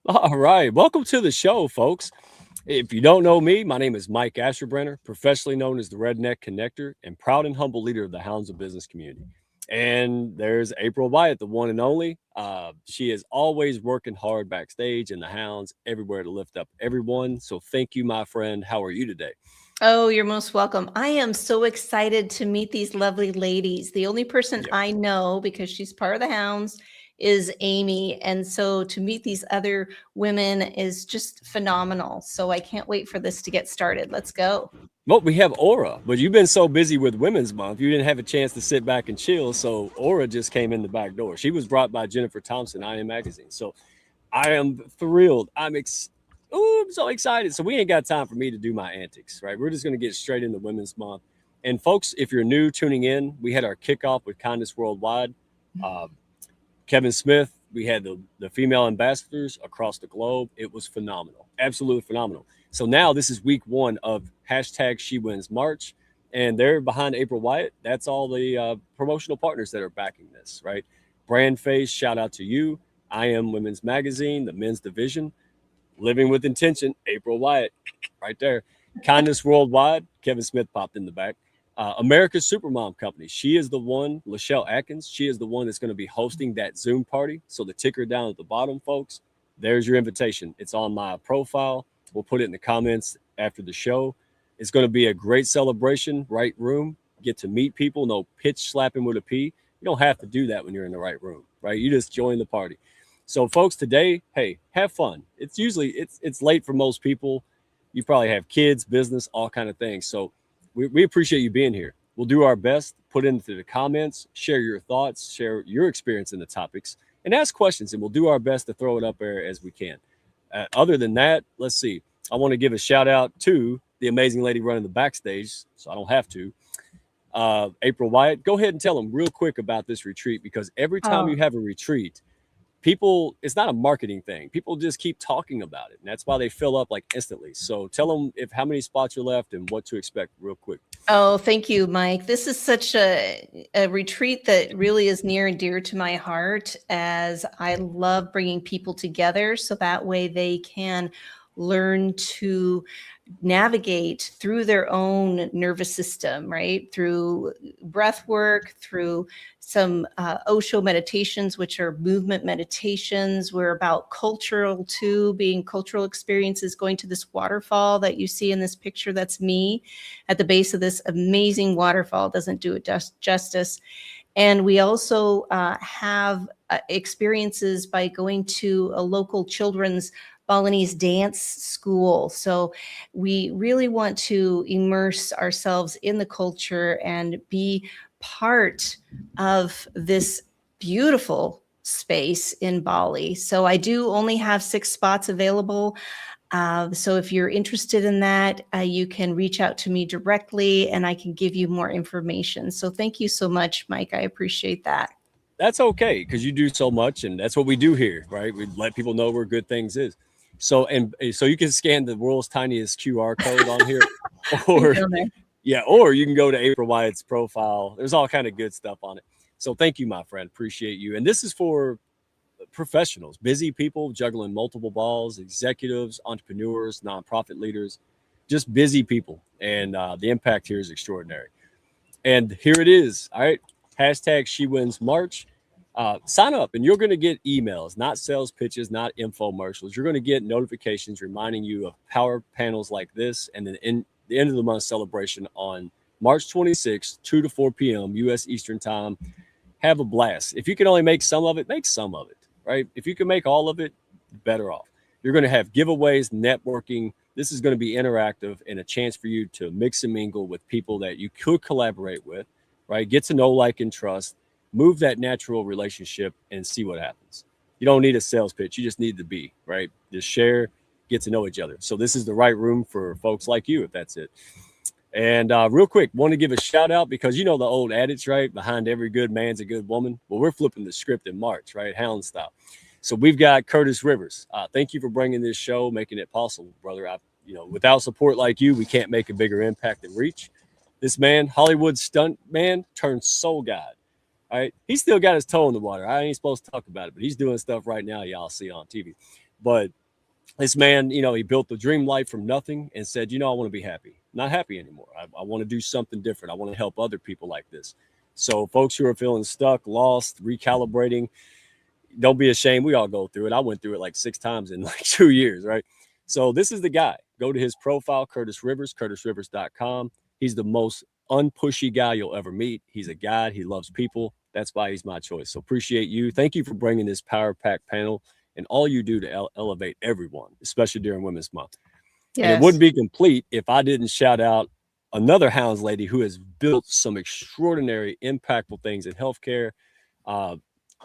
All right. Welcome to the show, folks. If you don't know me, my name is Mike Asherbrenner, professionally known as the Redneck Connector and proud and humble leader of the Hounds of Business community. And there's April Wyatt, the one and only. She is always working hard backstage in the Hounds, everywhere to lift up everyone. So thank you, my friend. How are you today? Oh, you're most welcome. I am so excited to meet these lovely ladies. The only person Yeah. I know, because she's part of the Hounds, is Amy. And so to meet these other women is just phenomenal. So I can't wait for this to get started. Let's go. Well, we have Aura, but you've been so busy with Women's Month, you didn't have a chance to sit back and chill. So Aura just came in the back door. She was brought by Jennifer Thompson, I Am Magazine. So I am thrilled. I'm so excited. So we ain't got time for me to do my antics, right? We're just going to get straight into Women's Month. And folks, if you're new tuning in, we had our kickoff with Kindness Worldwide. Uh, Kevin Smith, we had the female ambassadors across the globe. It was phenomenal, absolutely phenomenal. So now this is week one of hashtag She Wins March, and they're behind April Wyatt. That's all the promotional partners that are backing this, right? Brand Face, shout out to you. I Am Women's Magazine, the men's division. Living with Intention, April Wyatt, right there. Kindness Worldwide, Kevin Smith popped in the back. America's Supermom Company. She is the one, Lachelle Atkins. She is the one that's going to be hosting that Zoom party. So the ticker down at the bottom, folks, there's your invitation. It's on my profile. We'll put it in the comments after the show. It's going to be a great celebration, right room. Get to meet people, no pitch slapping with a P. You don't have to do that when you're in the right room, right? You just join the party. So, folks, today, hey, have fun. It's late for most people. You probably have kids, business, all kind of things. So we appreciate you being here. We'll do our best, put into the comments, share your thoughts, share your experience in the topics, and ask questions, and we'll do our best to throw it up there as we can. Other than that, let's see. I want to give a shout out to the amazing lady running the backstage, so I don't have to. April Wyatt, go ahead and tell them real quick about this retreat, because every time Oh, you have a retreat, people, it's not a marketing thing. People just keep talking about it, and that's why they fill up like instantly. So tell them if how many spots are left and what to expect real quick. oh, thank you, Mike. This is such a retreat that really is near and dear to my heart, as I love bringing people together so that way they can learn to navigate through their own nervous system, right? Through breath work, through some Osho meditations, which are movement meditations. We're about cultural too, being cultural experiences, going to this waterfall that you see in this picture. That's me at the base of this amazing waterfall. Doesn't do it justice. And we also have experiences by going to a local children's Balinese dance school. So we really want to immerse ourselves in the culture and be part of this beautiful space in Bali. So I do only have 6 spots available. So if you're interested in that, you can reach out to me directly and I can give you more information. So thank you so much, Mike. I appreciate that. That's okay because you do so much, and that's what we do here, right? We let people know where good things is. So you can scan the world's tiniest QR code on here, Thank or you, Mike. yeah, or you can go to April Wyatt's profile. There's all kind of good stuff on it. So thank you, my friend. Appreciate you. And this is for professionals, busy people juggling multiple balls, executives, entrepreneurs, nonprofit leaders, just busy people. And the impact here is extraordinary. And here it is. All right. Hashtag She Wins March. Sign up and you're going to get emails, not sales pitches, not infomercials. You're going to get notifications reminding you of power panels like this and then in the end of the month celebration on March 26th, 2 to 4 p.m. U.S. Eastern Time. Have a blast. If you can only make some of it, make some of it, right? If you can make all of it, better off. You're going to have giveaways, networking. This is going to be interactive and a chance for you to mix and mingle with people that you could collaborate with, right? Get to know, like, and trust, move that natural relationship and see what happens. You don't need a sales pitch. You just need to be, right? Just share, get to know each other. So this is the right room for folks like you, if that's it. And real quick, want to give a shout out because you know the old adage, right? Behind every good man's a good woman. Well, we're flipping the script in March, right? Hound style. So we've got Curtis Rivers. Thank you for bringing this show, making it possible, brother. Without support like you, we can't make a bigger impact and reach. This man, Hollywood stunt man, turned soul guide. All right, he's still got his toe in the water. I ain't supposed to talk about it, but he's doing stuff right now. Y'all see on TV. But this man, he built the dream life from nothing and said, I want to be happy. Not happy anymore. I want to do something different. I want to help other people like this. So folks who are feeling stuck, lost, recalibrating, don't be ashamed. We all go through it. I went through it like 6 times in like 2 years, right? So this is the guy. Go to his profile, Curtis Rivers, curtisrivers.com. He's the most unpushy guy you'll ever meet. He's a guy. He loves people. That's why he's my choice. So appreciate you. Thank you for bringing this Power Pack panel and all you do to elevate everyone, especially during Women's Month. Yes. And it wouldn't be complete if I didn't shout out another Hounds lady who has built some extraordinary, impactful things in healthcare.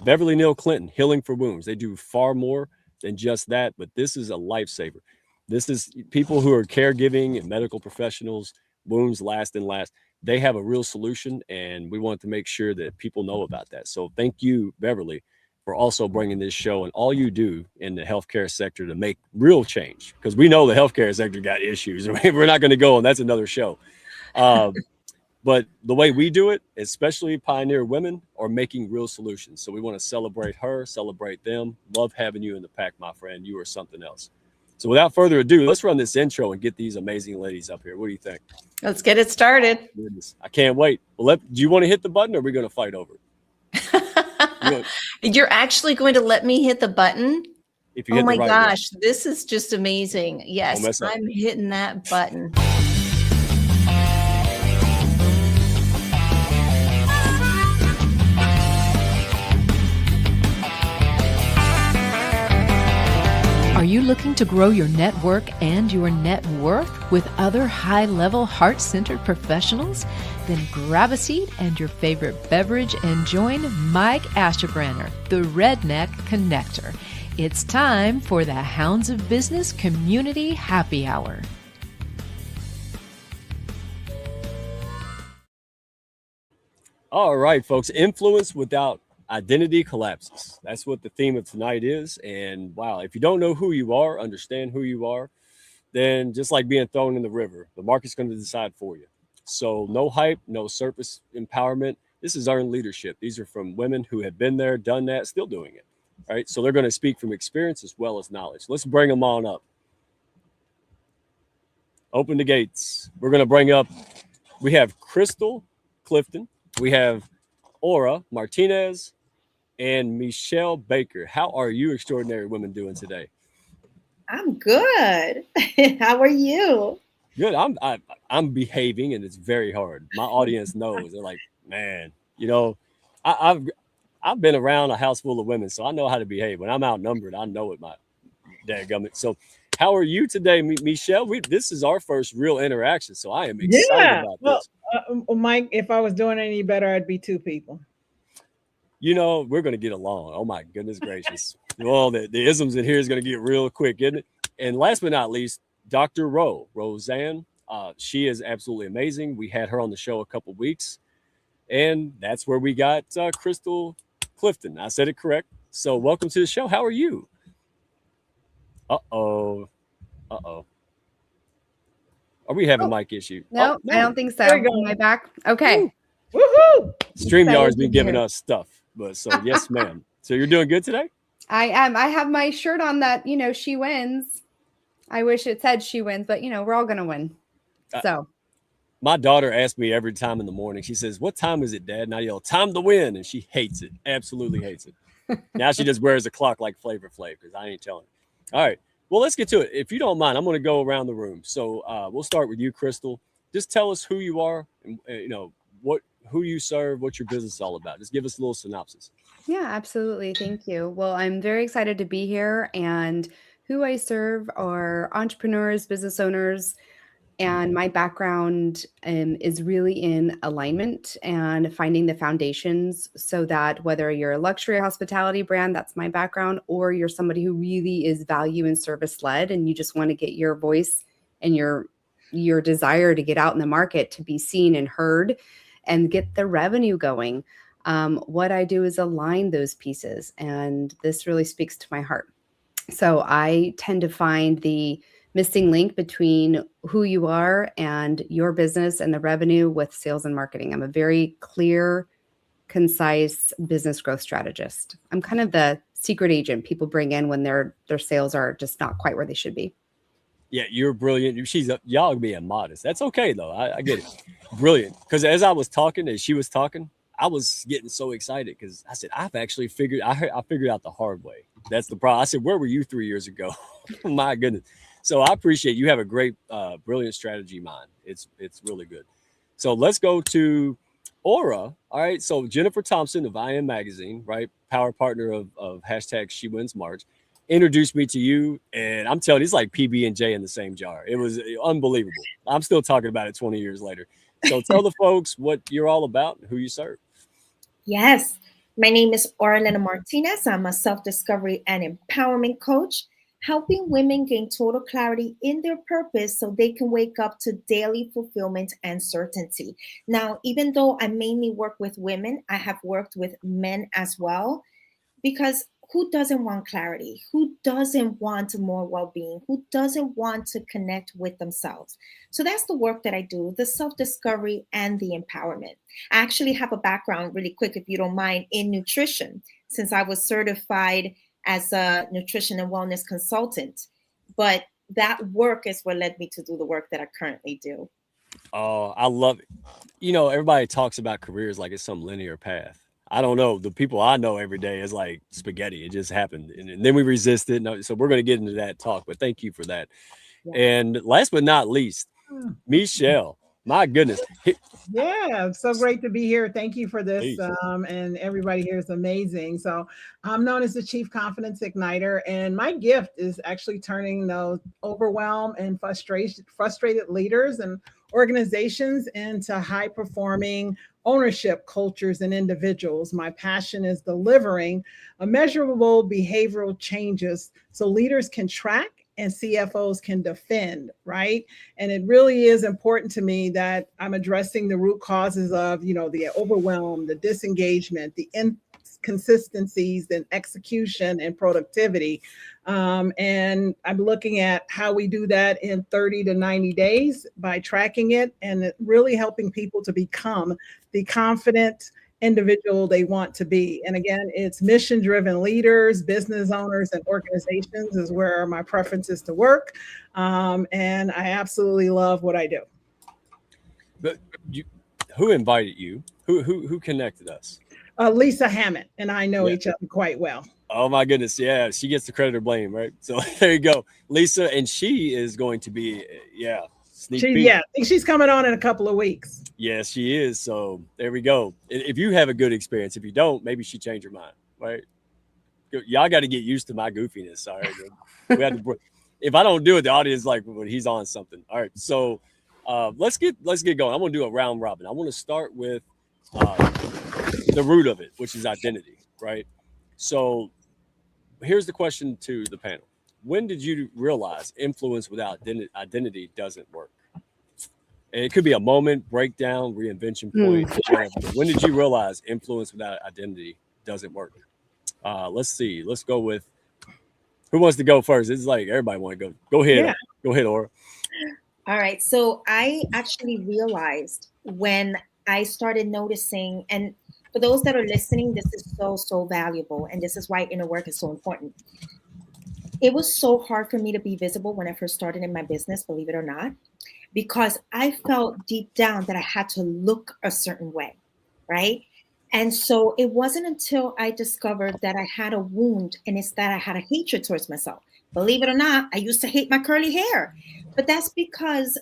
Beverly Neal Clinton, Healing for Wounds. They do far more than just that, but this is a lifesaver. This is people who are caregiving and medical professionals. Wounds last and last. They have a real solution, and we want to make sure that people know about that. So thank you, Beverly, for also bringing this show and all you do in the healthcare sector to make real change, because we know the healthcare sector got issues. We're not going to go, and that's another show. But the way we do it, especially Pioneer Women, are making real solutions. So we want to celebrate her, celebrate them. Love having you in the pack, my friend. You are something else. So without further ado, let's run this intro and get these amazing ladies up here. What do you think? Let's get it started. Goodness, I can't wait. Well, do you want to hit the button, or are we going to fight over it? You're actually going to let me hit the button? If you hit the right gosh, this is just amazing. Yes, I'm hitting that button. Are you looking to grow your network and your net worth with other high-level, heart-centered professionals? Then grab a seat and your favorite beverage and join Mike Asherbranner, the Redneck Connector. It's time for the Hounds of Business Community Happy Hour. All right, folks. Influence without identity collapses. That's what the theme of tonight is. And wow, if you don't know who you are, understand who you are, then just like being thrown in the river, the market's going to decide for you. So no hype, no surface empowerment. This is earned leadership. These are from women who have been there, done that, still doing it. All right. So they're going to speak from experience as well as knowledge. Let's bring them on up. Open the gates. We're going to bring up, we have Chrystal, Clifton. We have Aura Martinez and Meshell Baker. How are you extraordinary women doing today? I'm good. How are you? Good. I'm behaving, and it's very hard. My audience knows. They're like, man, I've been around a house full of women, so I know how to behave. When I'm outnumbered, I know it. My dadgummit. So, how are you today, Meshell? This is our first real interaction, so I am excited about this. Mike, if I was doing any better, I'd be 2 people. We're going to get along. Oh, my goodness gracious. Well, the isms in here is going to get real quick, isn't it? And last but not least, Dr. Roseanne. She is absolutely amazing. We had her on the show a couple weeks, and that's where we got Chrystal Clifton. I said it correct. So welcome to the show. How are you? Uh-oh. Are we having a mic issue? No, I don't think so. Am I back? Okay. Woohoo! StreamYard's been giving us stuff. But so yes, ma'am. So you're doing good today? I am. I have my shirt on that, she wins. I wish it said she wins, but we're all gonna win. So my daughter asks me every time in the morning, she says, "What time is it, Dad?" And I yell, "Time to win." And she hates it. Absolutely hates it. Now she just wears a clock like Flavor Flav, because I ain't telling her. All right. Well, let's get to it. If you don't mind, I'm going to go around the room. So we'll start with you, Chrystal. Just tell us who you are, and who you serve, what your business is all about. Just give us a little synopsis. Yeah, absolutely. Thank you. Well, I'm very excited to be here, and who I serve are entrepreneurs, business owners, and my background is really in alignment and finding the foundations, so that whether you're a luxury hospitality brand, that's my background, or you're somebody who really is value and service led, and you just want to get your voice and your desire to get out in the market to be seen and heard and get the revenue going. What I do is align those pieces, and this really speaks to my heart. So I tend to find the missing link between who you are and your business and the revenue with sales and marketing. I'm a very clear, concise business growth strategist. I'm kind of the secret agent people bring in when their sales are just not quite where they should be. Yeah, you're brilliant. Y'all being modest. That's okay though. I get it. Brilliant. Because as I was talking, as she was talking, I was getting so excited because I said, I've actually figured out the hard way. That's the problem. I said, where were you 3 years ago? My goodness. So I appreciate you have a great, brilliant strategy mind. It's really good. So let's go to Aura. All right. So Jennifer Thompson of IM Magazine, right? Power partner of hashtag She Wins March, introduced me to you. And I'm telling you, it's like PB&J in the same jar. It was unbelievable. I'm still talking about it 20 years later. So tell the folks what you're all about and who you serve. Yes. My name is Orlena Martinez. I'm a self-discovery and empowerment coach, helping women gain total clarity in their purpose so they can wake up to daily fulfillment and certainty. Now, even though I mainly work with women, I have worked with men as well, because who doesn't want clarity? Who doesn't want more well-being? Who doesn't want to connect with themselves? So that's the work that I do, the self-discovery and the empowerment. I actually have a background, really quick, if you don't mind, in nutrition, since I was certified as a nutrition and wellness consultant. But that work is what led me to do the work that I currently do. Oh, I love it. Everybody talks about careers like it's some linear path. I don't know. The people I know every day is like spaghetti. It just happened. And then we resist it. So we're going to get into that talk, but thank you for that. Yeah. And last but not least, Meshell, my goodness. Yeah, so great to be here. Thank you for this. And everybody here is amazing. So I'm known as the Chief Confidence Igniter, and my gift is actually turning those overwhelmed and frustrated leaders and organizations into high-performing ownership cultures and individuals. My passion is delivering measurable behavioral changes so leaders can track and CFOs can defend, right? And it really is important to me that I'm addressing the root causes of, the overwhelm, the disengagement, the inconsistencies in execution and productivity. And I'm looking at how we do that in 30 to 90 days by tracking it and really helping people to become the confident individual they want to be. And again, it's mission-driven leaders, business owners, and organizations is where my preference is to work. And I absolutely love what I do. But who invited you? Who connected us? Lisa Hammett and I know each other quite well. Oh my goodness. Yeah. She gets the credit or blame, right? So there you go. Lisa, and she is going to be, sneak peek. Yeah, I think she's coming on in a couple of weeks. Yes, she is. So there we go. If you have a good experience, if you don't, maybe she changed her mind, right? Y'all got to get used to my goofiness. All right. We have to, if I don't do it, the audience is like, well, he's on something. All right. So let's get going. I'm going to do a round robin. I want to start with the root of it, which is identity, right? So here's the question to the panel. When did you realize influence without identity doesn't work? And it could be a moment, breakdown, reinvention point. When did you realize influence without identity doesn't work? Let's see. Let's go with who wants to go first. It's like everybody want to go. Go ahead. Yeah. Go ahead, Aura. All right. So I actually realized when I started noticing, and for those that are listening, this is so valuable. And this is why inner work is so important. It was so hard for me to be visible when I first started in my business, believe it or not, because I felt deep down that I had to look a certain way, right? And so it wasn't until I discovered that I had a wound, and it's that I had a hatred towards myself. Believe it or not, I used to hate my curly hair, but that's because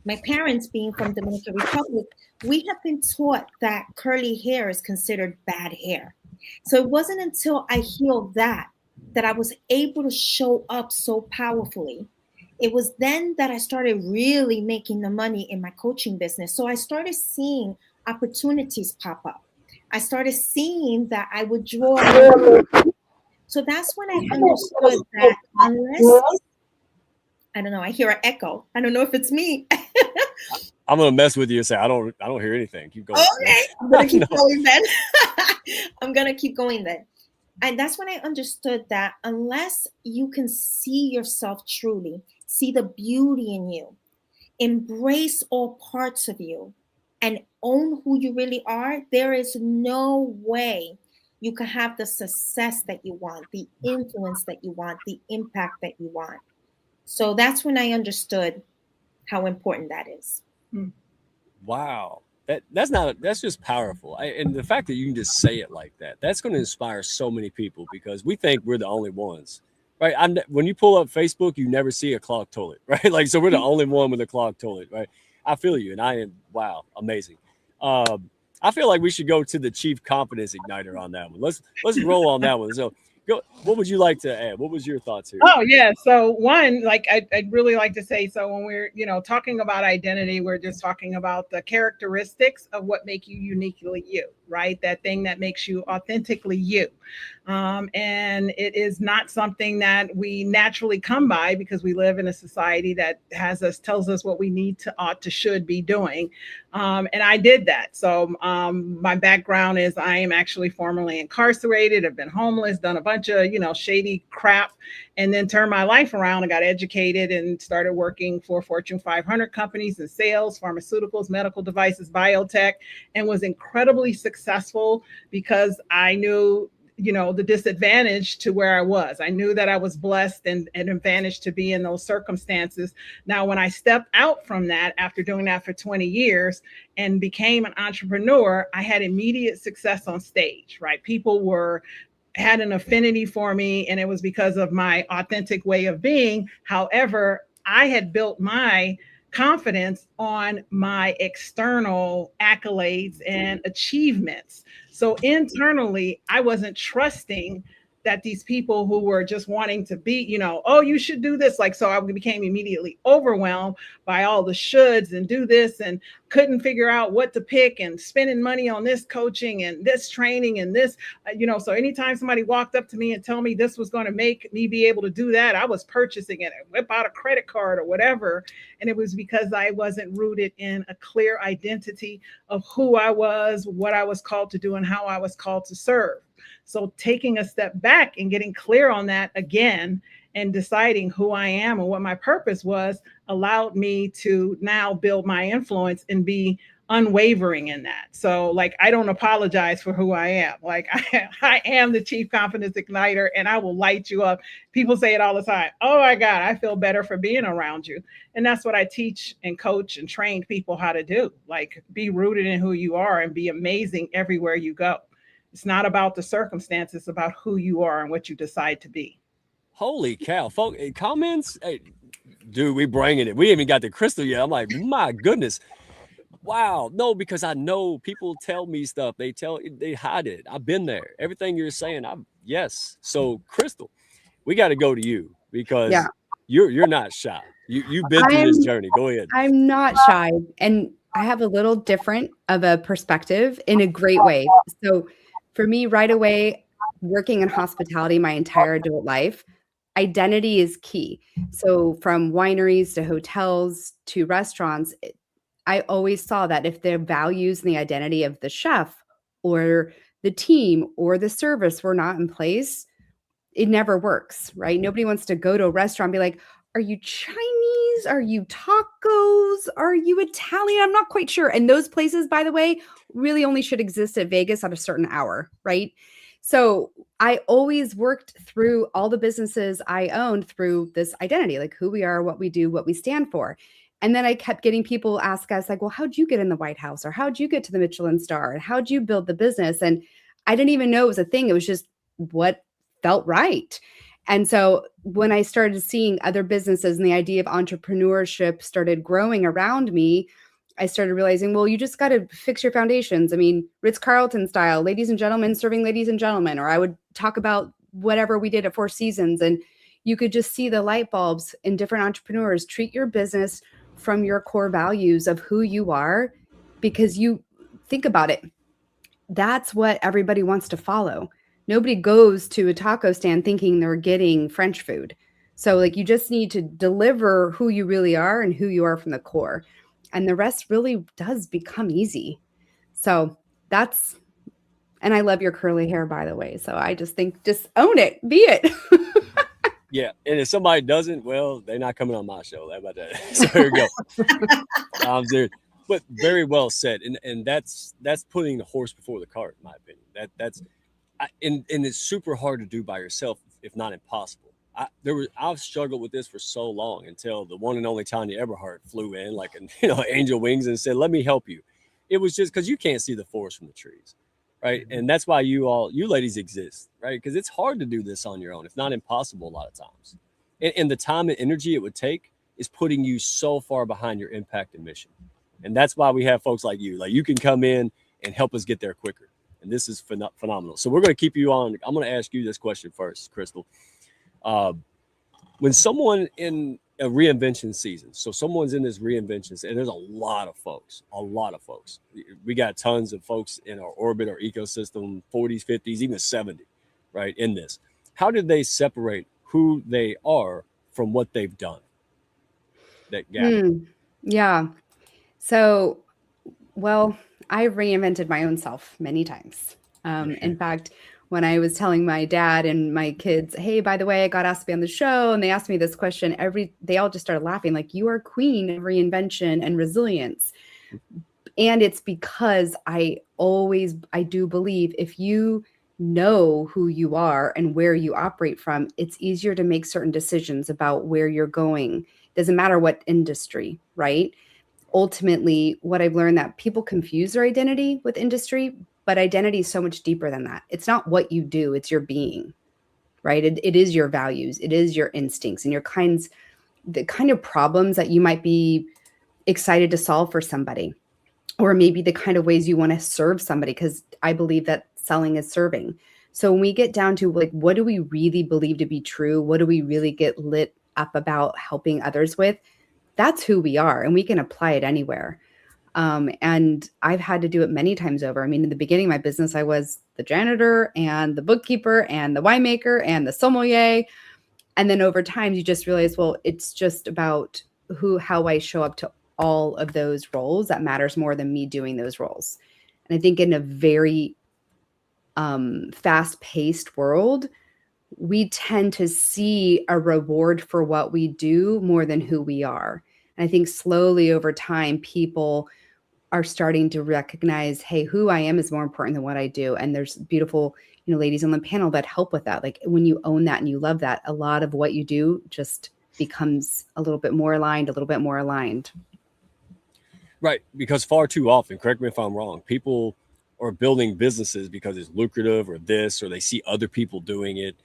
my parents, being from Dominican Republic, we have been taught that curly hair is considered bad hair. So it wasn't until I healed that I was able to show up so powerfully. It was then that I started really making the money in my coaching business. So I started seeing opportunities pop up. I started seeing that I would draw. So that's when I understood that unless, I don't know, I hear an echo. I don't know if it's me. I'm gonna mess with you and say I don't hear anything. Keep going. Okay, I'm gonna keep going then. I'm gonna keep going then. And that's when I understood that unless you can see yourself truly, see the beauty in you, embrace all parts of you, and own who you really are, there is no way you can have the success that you want, the influence that you want, the impact that you want. So that's when I understood how important that is. Wow. That's just powerful. And the fact that you can just say it like that, that's going to inspire so many people, because we think we're the only ones, right? When you pull up Facebook, you never see a clogged toilet, right? Like, so we're the only one with a clogged toilet, right? I feel you. And I am, wow, amazing. I feel like we should go to the Chief Confidence Igniter on that one. Let's roll on that one. So go. What would you like to add? What was your thoughts here? Oh yeah. So one, like I'd really like to say, so when we're, talking about identity, we're just talking about the characteristics of what make you uniquely you, right? That thing that makes you authentically you. And it is not something that we naturally come by, because we live in a society that tells us what we need to, ought to, should be doing. And I did that. So my background is I am actually formerly incarcerated. I've been homeless, done a bunch of, shady crap, and then turned my life around and got educated and started working for Fortune 500 companies in sales, pharmaceuticals, medical devices, biotech, and was incredibly successful because I knew the disadvantage to where I was. I knew that I was blessed and advantaged to be in those circumstances. Now, when I stepped out from that after doing that for 20 years and became an entrepreneur, I had immediate success on stage, right? People had an affinity for me, and it was because of my authentic way of being. However, I had built my confidence on my external accolades and achievements. So internally, I wasn't trusting that these people who were just wanting to be, oh, you should do this. Like, so I became immediately overwhelmed by all the shoulds and do this, and couldn't figure out what to pick, and spending money on this coaching and this training and this, so anytime somebody walked up to me and told me this was going to make me be able to do that, I was purchasing it, whip out a credit card or whatever. And it was because I wasn't rooted in a clear identity of who I was, what I was called to do, and how I was called to serve. So taking a step back and getting clear on that again, and deciding who I am and what my purpose was, allowed me to now build my influence and be unwavering in that. So like, I don't apologize for who I am. Like I am the Chief Confidence Igniter, and I will light you up. People say it all the time. Oh my God, I feel better for being around you. And that's what I teach and coach and train people how to do. Like, be rooted in who you are and be amazing everywhere you go. It's not about the circumstances, it's about who you are and what you decide to be. Holy cow. Folks, comments? Hey, dude, we bringing it. We ain't even got the Chrystal yet. I'm like, my goodness. Wow. No, because I know people tell me stuff. They hide it. I've been there. Everything you're saying, yes. So Chrystal, we got to go to you, because you're not shy. You've been through this journey. Go ahead. I'm not shy, and I have a little different of a perspective in a great way. So for me, right away, working in hospitality my entire adult life, identity is key. So from wineries to hotels to restaurants, I always saw that if the values and the identity of the chef or the team or the service were not in place, it never works, right? Nobody wants to go to a restaurant and be like, are you Chinese? Are you tacos? Are you Italian? I'm not quite sure. And those places, by the way, really only should exist at Vegas at a certain hour, right? So I always worked through all the businesses I owned through this identity, like who we are, what we do, what we stand for. And then I kept getting people ask us like, well, how'd you get in the White House? Or how'd you get to the Michelin star? And how'd you build the business? And I didn't even know it was a thing. It was just what felt right. And so when I started seeing other businesses and the idea of entrepreneurship started growing around me, I started realizing, well, you just got to fix your foundations. I mean, Ritz-Carlton style, ladies and gentlemen, serving ladies and gentlemen, or I would talk about whatever we did at Four Seasons. And you could just see the light bulbs in different entrepreneurs. Treat your business from your core values of who you are, because you think about it. That's what everybody wants to follow. Nobody goes to a taco stand thinking they're getting French food. So like, you just need to deliver who you really are and who you are from the core. And the rest really does become easy. So that's, and I love your curly hair, by the way. So I just think, just own it, be it. Yeah. And if somebody doesn't, well, they're not coming on my show. How about that? So here we go. I'm serious. But very well said. And that's putting the horse before the cart, in my opinion. and it's super hard to do by yourself, if not impossible. I've struggled with this for so long until the one and only Tanya Eberhardt flew in like angel wings and said, "Let me help you." It was just because you can't see the forest from the trees, right? And that's why you ladies exist, right? Because it's hard to do this on your own. It's not impossible a lot of times, and the time and energy it would take is putting you so far behind your impact and mission. And that's why we have folks like you. Like, you can come in and help us get there quicker. And this is phenomenal. So we're going to keep you on. I'm going to ask you this question first, Chrystal. When someone in a reinvention season, so someone's in this reinvention, and there's a lot of folks. We got tons of folks in our orbit, our ecosystem, 40s, 50s, even 70, right, in this. How did they separate who they are from what they've done? That gap. Yeah. So, well, I've reinvented my own self many times. In fact, when I was telling my dad and my kids, hey, by the way, I got asked to be on the show, and they asked me this question, they all just started laughing, like, you are queen of reinvention and resilience. And it's because I do believe if you know who you are and where you operate from, it's easier to make certain decisions about where you're going. Doesn't matter what industry, right? Ultimately, what I've learned that people confuse their identity with industry, but identity is so much deeper than that. It's not what you do, it's your being, right? It is your values, it is your instincts and the kind of problems that you might be excited to solve for somebody, or maybe the kind of ways you want to serve somebody, because I believe that selling is serving. So when we get down to like, what do we really believe to be true? What do we really get lit up about helping others with? That's who we are, and we can apply it anywhere. And I've had to do it many times over. I mean, in the beginning of my business, I was the janitor and the bookkeeper and the winemaker and the sommelier. And then over time, you just realize, well, it's just about how I show up to all of those roles that matters more than me doing those roles. And I think in a very fast-paced world, we tend to see a reward for what we do more than who we are. And I think slowly over time, people are starting to recognize, hey, who I am is more important than what I do. And there's beautiful, ladies on the panel that help with that. Like, when you own that and you love that, a lot of what you do just becomes a little bit more aligned. Right. Because far too often, correct me if I'm wrong, people are building businesses because it's lucrative or this, or they see other people doing it.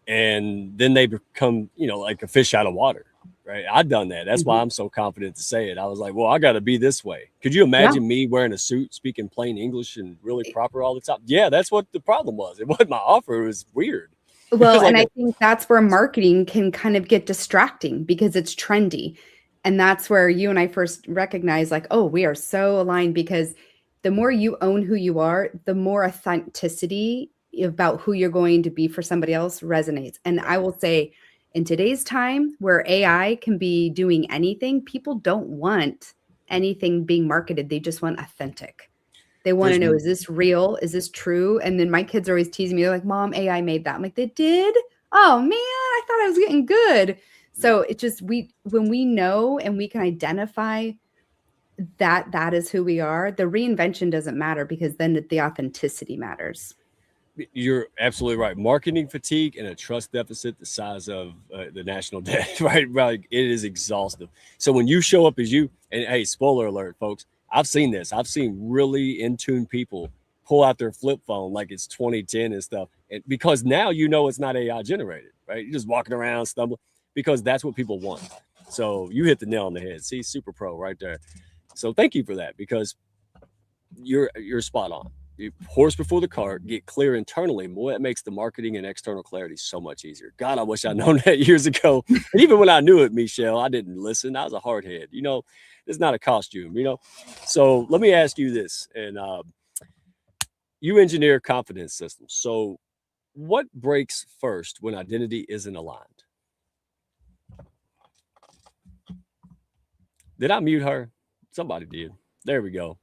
And then they become, like a fish out of water. Right. I've done that. That's why I'm so confident to say it. I was like, well, I got to be this way. Could you imagine me wearing a suit, speaking plain English and really proper all the time? Yeah, that's what the problem was. It wasn't my offer. It was weird. Well, and I think that's where marketing can kind of get distracting because it's trendy. And that's where you and I first recognize, like, oh, we are so aligned, because the more you own who you are, the more authenticity about who you're going to be for somebody else resonates. And I will say, in today's time where AI can be doing anything, people don't want anything being marketed. They just want authentic. They want to know, is this real? Is this true? And then my kids are always teasing me. They're like, Mom, AI made that. I'm like, they did? Oh man, I thought I was getting good. So it just, when we know and we can identify that is who we are, the reinvention doesn't matter, because then the authenticity matters. You're absolutely right. Marketing fatigue and a trust deficit the size of the national debt, right? It is exhaustive. So when you show up as you, and hey, spoiler alert, folks, I've seen this. I've seen really in tune people pull out their flip phone like it's 2010 and stuff. And because now it's not AI generated, right? You're just walking around stumbling, because that's what people want. So you hit the nail on the head. See, super pro right there. So thank you for that, because you're spot on. You horse before the cart, get clear internally. Boy, that makes the marketing and external clarity so much easier. God, I wish I'd known that years ago. And even when I knew it, Meshell, I didn't listen. I was a hard head. It's not a costume, So let me ask you this. And you engineer confidence systems. So what breaks first when identity isn't aligned? Did I mute her? Somebody did. There we go.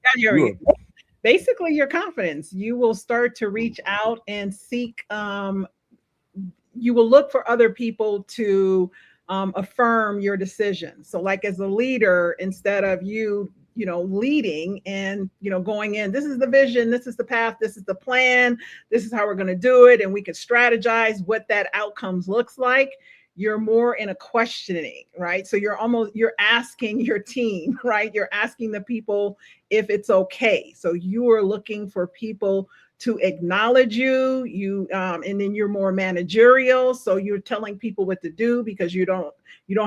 Basically, your confidence. You will start to reach out and seek. You will look for other people to affirm your decision. So, like, as a leader, instead of you leading and, going in, this is the vision, this is the path, this is the plan, this is how we're going to do it. And we can strategize what that outcomes looks like. You're more in a questioning, right? So you're asking your team, right? You're asking the people if it's okay. So you are looking for people to acknowledge you, and then you're more managerial. So you're telling people what to do because you don't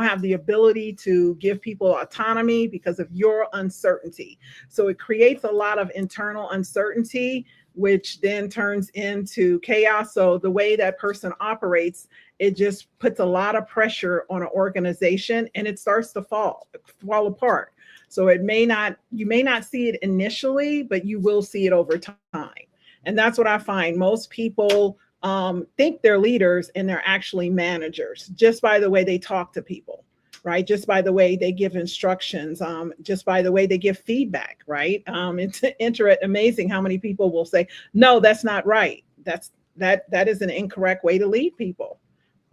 have the ability to give people autonomy because of your uncertainty. So it creates a lot of internal uncertainty, which then turns into chaos. So the way that person operates, it just puts a lot of pressure on an organization, and it starts to fall apart. So you may not see it initially, but you will see it over time. And that's what I find. Most people think they're leaders and they're actually managers just by the way they talk to people, right? Just by the way they give instructions, just by the way they give feedback, right? It's amazing how many people will say, no, that's not right. That is an incorrect way to lead people.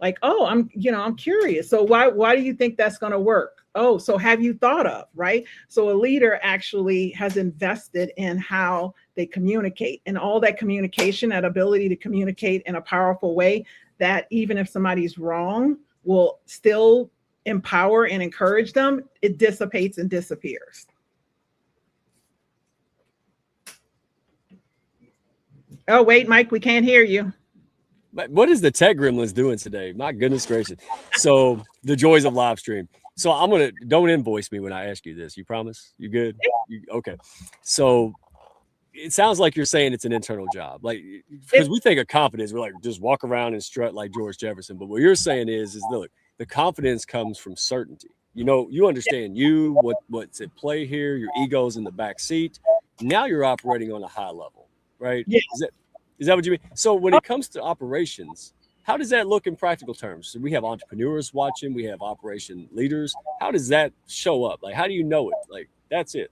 Like, oh, I'm curious. So why do you think that's going to work? Oh, so have you thought of, right? So a leader actually has invested in how they communicate, and all that communication, that ability to communicate in a powerful way that even if somebody's wrong will still empower and encourage them, it dissipates and disappears. Oh, wait, Mike, we can't hear you. What is the tech gremlins doing today? My goodness gracious. So the joys of live stream. So don't invoice me when I ask you this. You promise? You good? Okay. So it sounds like you're saying it's an internal job. Like, because we think of confidence, we're like, just walk around and strut like George Jefferson. But what you're saying is look, the confidence comes from certainty. You understand what's at play here. Your ego's in the back seat. Now you're operating on a high level, right? Yeah. Is that what you mean? So when it comes to operations, how does that look in practical terms? So we have entrepreneurs watching, we have operation leaders. How does that show up? Like, how do you know it? Like, that's it.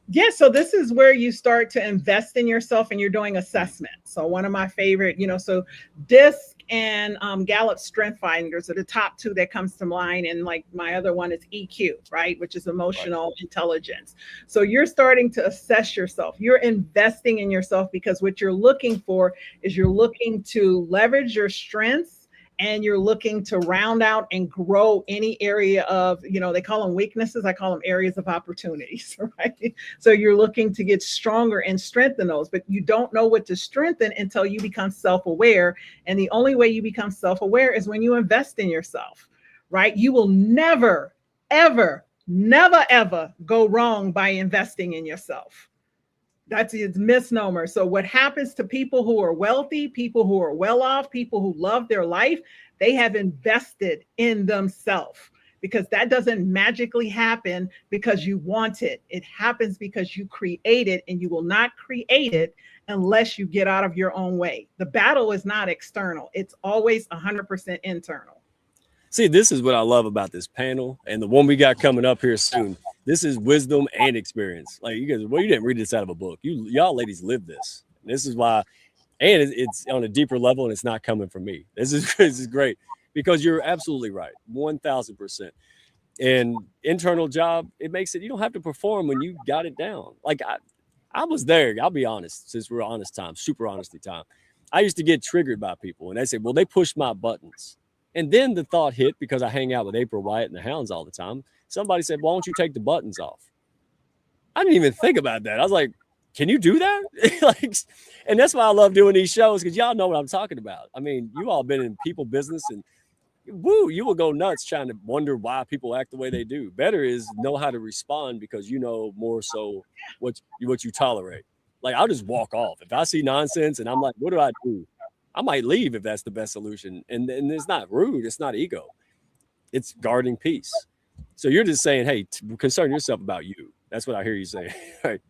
Yeah, so this is where you start to invest in yourself and you're doing assessment. So one of my favorite, so DISC and Gallup Strength Finders are the top two that comes to mind. And like my other one is EQ, right? Which is emotional intelligence. So you're starting to assess yourself. You're investing in yourself because what you're looking for is you're looking to leverage your strengths, and you're looking to round out and grow any area of, they call them weaknesses. I call them areas of opportunities, right? So you're looking to get stronger and strengthen those, but you don't know what to strengthen until you become self-aware. And the only way you become self-aware is when you invest in yourself, right? You will never, ever, never, ever go wrong by investing in yourself. That's a misnomer. So what happens to people who are wealthy, people who are well off, people who love their life, they have invested in themselves, because that doesn't magically happen because you want it. It happens because you create it, and you will not create it unless you get out of your own way. The battle is not external. It's always 100% internal. See, this is what I love about this panel and the one we got coming up here soon. This is wisdom and experience. Like, you guys, you didn't read this out of a book. Y'all ladies live this. And this is why, and it's on a deeper level, and it's not coming from me. This is great, because you're absolutely right, 1,000%. And internal job, it makes it, you don't have to perform when you got it down. Like I was there. I'll be honest, since we're honest time, super honesty time. I used to get triggered by people, and they say, well, they push my buttons. And then the thought hit, because I hang out with April Wyatt and the Hounds all the time. Somebody said, why don't you take the buttons off? I didn't even think about that. I was like, can you do that? And that's why I love doing these shows, because y'all know what I'm talking about. I mean, you all been in people business, and you will go nuts trying to wonder why people act the way they do. Better is know how to respond, because you know more so what you tolerate. Like, I'll just walk off. If I see nonsense and I'm like, what do I do? I might leave if that's the best solution. And it's not rude. It's not ego. It's guarding peace. So you're just saying, hey, concern yourself about you. That's what I hear you saying. Right.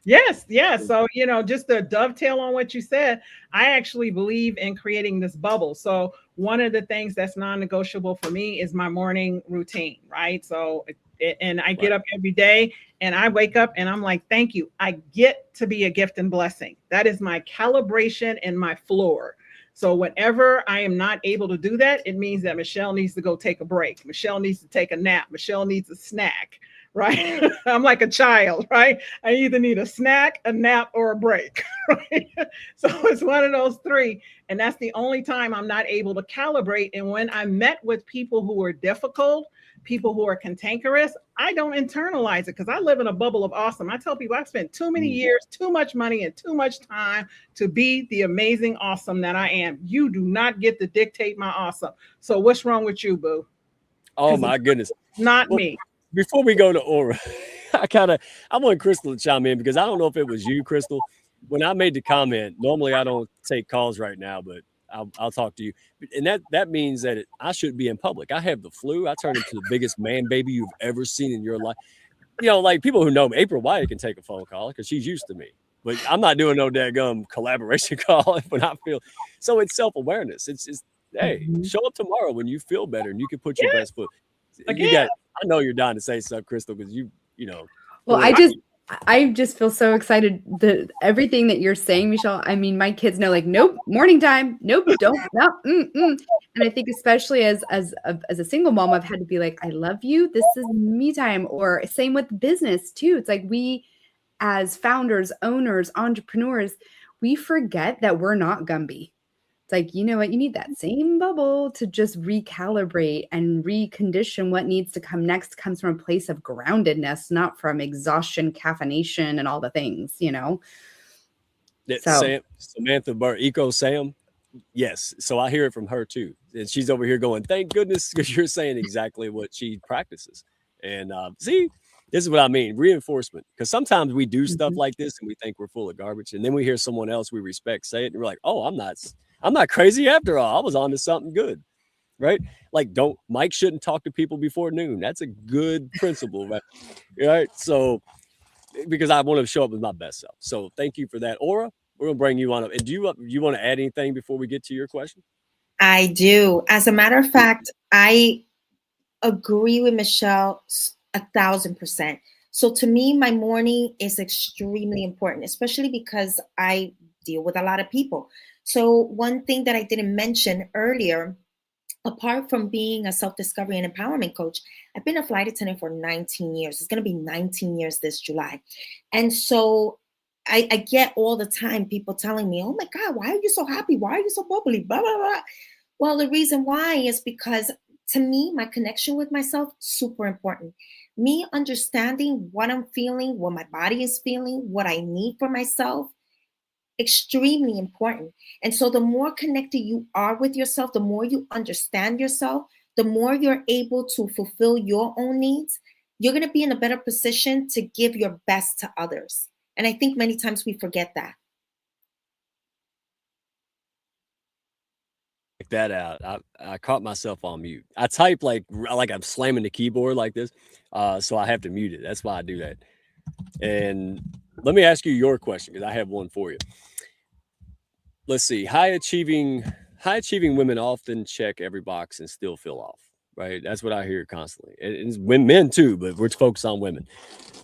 Yes. So, just to dovetail on what you said, I actually believe in creating this bubble. So one of the things that's non-negotiable for me is my morning routine, right? So, and I get up every day, and I wake up and I'm like, thank you. I get to be a gift and blessing. That is my calibration and my floor. So whenever I am not able to do that, it means that Meshell needs to go take a break. Meshell needs to take a nap. Meshell needs a snack, right? I'm like a child, right? I either need a snack, a nap, or a break, right? So it's one of those three. And that's the only time I'm not able to calibrate. And when I met with people who are difficult, people who are cantankerous, I don't internalize it because I live in a bubble of awesome. I tell people I've spent too many years, too much money, and too much time to be the amazing awesome that I am. You do not get to dictate my awesome. So what's wrong with you, boo? Oh my goodness. Not me. Before we go to Aura, I want Chrystal to chime in because I don't know if it was you, Chrystal. When I made the comment, normally I don't take calls right now, but I'll talk to you. And that means that I shouldn't be in public. I have the flu. I turned into the biggest man baby you've ever seen in your life. You know, like people who know me, April Wyatt can take a phone call because she's used to me. But I'm not doing no daggum collaboration call when I feel. So it's self-awareness. It's hey, show up tomorrow when you feel better and you can put your best foot. I know you're dying to say something, Chrystal, because you know. Well, I just feel so excited that everything that you're saying, Meshell. I mean, my kids know, like, nope, morning time, nope, don't, no, And I think especially as a single mom, I've had to be like, I love you. This is me time. Or same with business too. It's like we, as founders, owners, entrepreneurs, we forget that we're not Gumby. It's like, you know what? You need that same bubble to just recalibrate and recondition what needs to come next. Comes from a place of groundedness, not from exhaustion, caffeination, and all the things, you know? So. Samantha Burr, Eco Sam. Yes. So I hear it from her too. And she's over here going, thank goodness, because you're saying exactly what she practices. And see, this is what I mean, reinforcement. Because sometimes we do stuff like this and we think we're full of garbage. And then we hear someone else we respect say it and we're like, oh, I'm not crazy after all. I was on to something good, right? Like Mike shouldn't talk to people before noon. That's a good principle, right? So, because I want to show up with my best self. So thank you for that. Aura, we're going to bring you on up. And do you want to add anything before we get to your question? I do. As a matter of fact, I agree with Meshell 1,000%. So to me, my morning is extremely important, especially because I deal with a lot of people. So one thing that I didn't mention earlier, apart from being a self-discovery and empowerment coach, I've been a flight attendant for 19 years. It's going to be 19 years this July. And so I get all the time people telling me, oh my God, why are you so happy? Why are you so bubbly? Blah, blah, blah. Well, the reason why is because to me, my connection with myself, super important. Me understanding what I'm feeling, what my body is feeling, what I need for myself, extremely important. And so the more connected you are with yourself, the more you understand yourself, the more you're able to fulfill your own needs, you're going to be in a better position to give your best to others. And I think many times we forget that. That out. I caught myself on mute. I type like I'm slamming the keyboard like this. So I have to mute it. That's why I do that. And let me ask you your question, because I have one for you. Let's see. High achieving women often check every box and still feel off, right? That's what I hear constantly. And men too, but we're focused on women.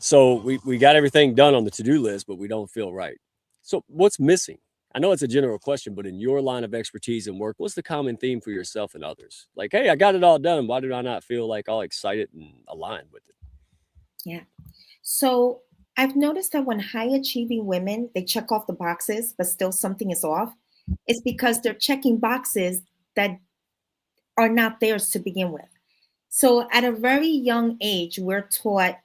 So we got everything done on the to-do list, but we don't feel right. So what's missing? I know it's a general question, but in your line of expertise and work, what's the common theme for yourself and others? Like, hey, I got it all done. Why did I not feel like all excited and aligned with it? Yeah. So I've noticed that when high achieving women, they check off the boxes, but still something is off. It's because they're checking boxes that are not theirs to begin with. So at a very young age, we're taught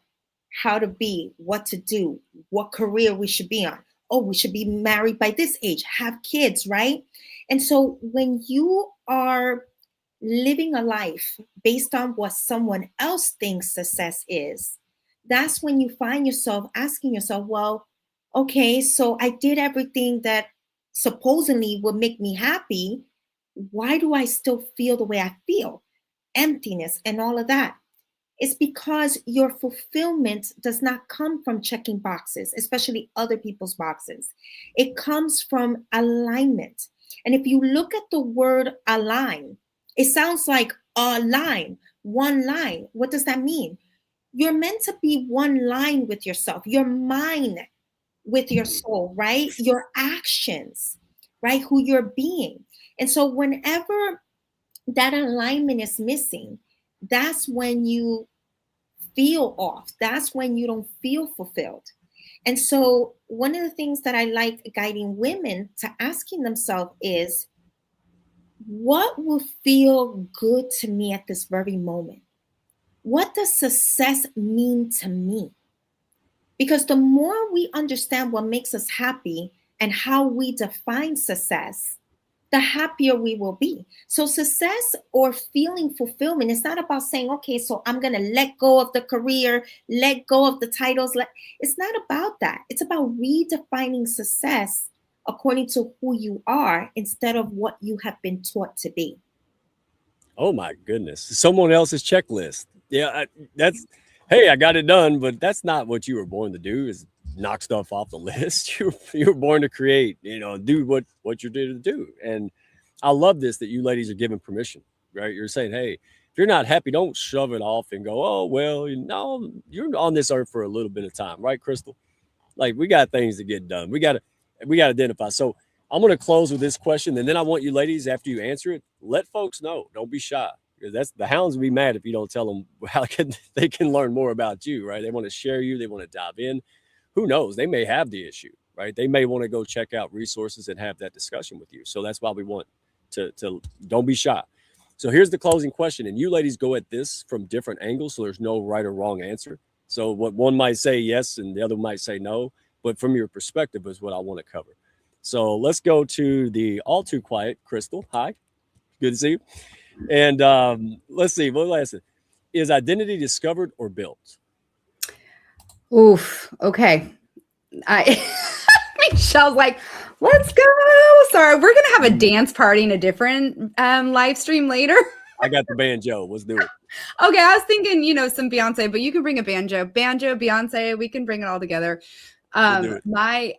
how to be, what to do, what career we should be on. Oh, we should be married by this age, have kids, right? And so when you are living a life based on what someone else thinks success is, that's when you find yourself asking yourself, well, okay, so I did everything that supposedly would make me happy. Why do I still feel the way I feel? Emptiness and all of that. It's because your fulfillment does not come from checking boxes, especially other people's boxes. It comes from alignment. And if you look at the word align, it sounds like a line, one line. What does that mean? You're meant to be one line with yourself, your mind with your soul, right? Your actions, right? Who you're being. And so whenever that alignment is missing, that's when you feel off. That's when you don't feel fulfilled. And so one of the things that I like guiding women to asking themselves is, what will feel good to me at this very moment? What does success mean to me? Because the more we understand what makes us happy and how we define success, the happier we will be. So success or feeling fulfillment is not about saying, okay, so I'm going to let go of the career, let go of the titles. It's not about that. It's about redefining success according to who you are instead of what you have been taught to be. Oh my goodness. Someone else's checklist. Yeah, hey, I got it done, but that's not what you were born to do, is knock stuff off the list. You were born to create, do what you're there to do. And I love this, that you ladies are giving permission, right? You're saying, hey, if you're not happy, don't shove it off and go, oh, well, you're on this earth for a little bit of time, right, Chrystal? Like, we got things to get done. We got to identify. So I'm going to close with this question, and then I want you ladies, after you answer it, let folks know. Don't be shy, because the hounds will be mad if you don't tell them how they can learn more about you, right? They want to share you. They want to dive in. Who knows? They may have the issue, right? They may want to go check out resources and have that discussion with you. So that's why we want to don't be shy. So here's the closing question, and you ladies go at this from different angles, so there's no right or wrong answer. So what one might say yes and the other might say no, but from your perspective is what I want to cover. So let's go to the all too quiet Chrystal. Hi, good to see you. And let's see, what last? Is identity discovered or built? Oof. Okay. Meshell's like, let's go. Sorry, we're gonna have a dance party in a different live stream later. I got the banjo. Let's do it. Okay, I was thinking, some Beyonce, but you can bring a banjo, Beyonce. We can bring it all together. We'll do it.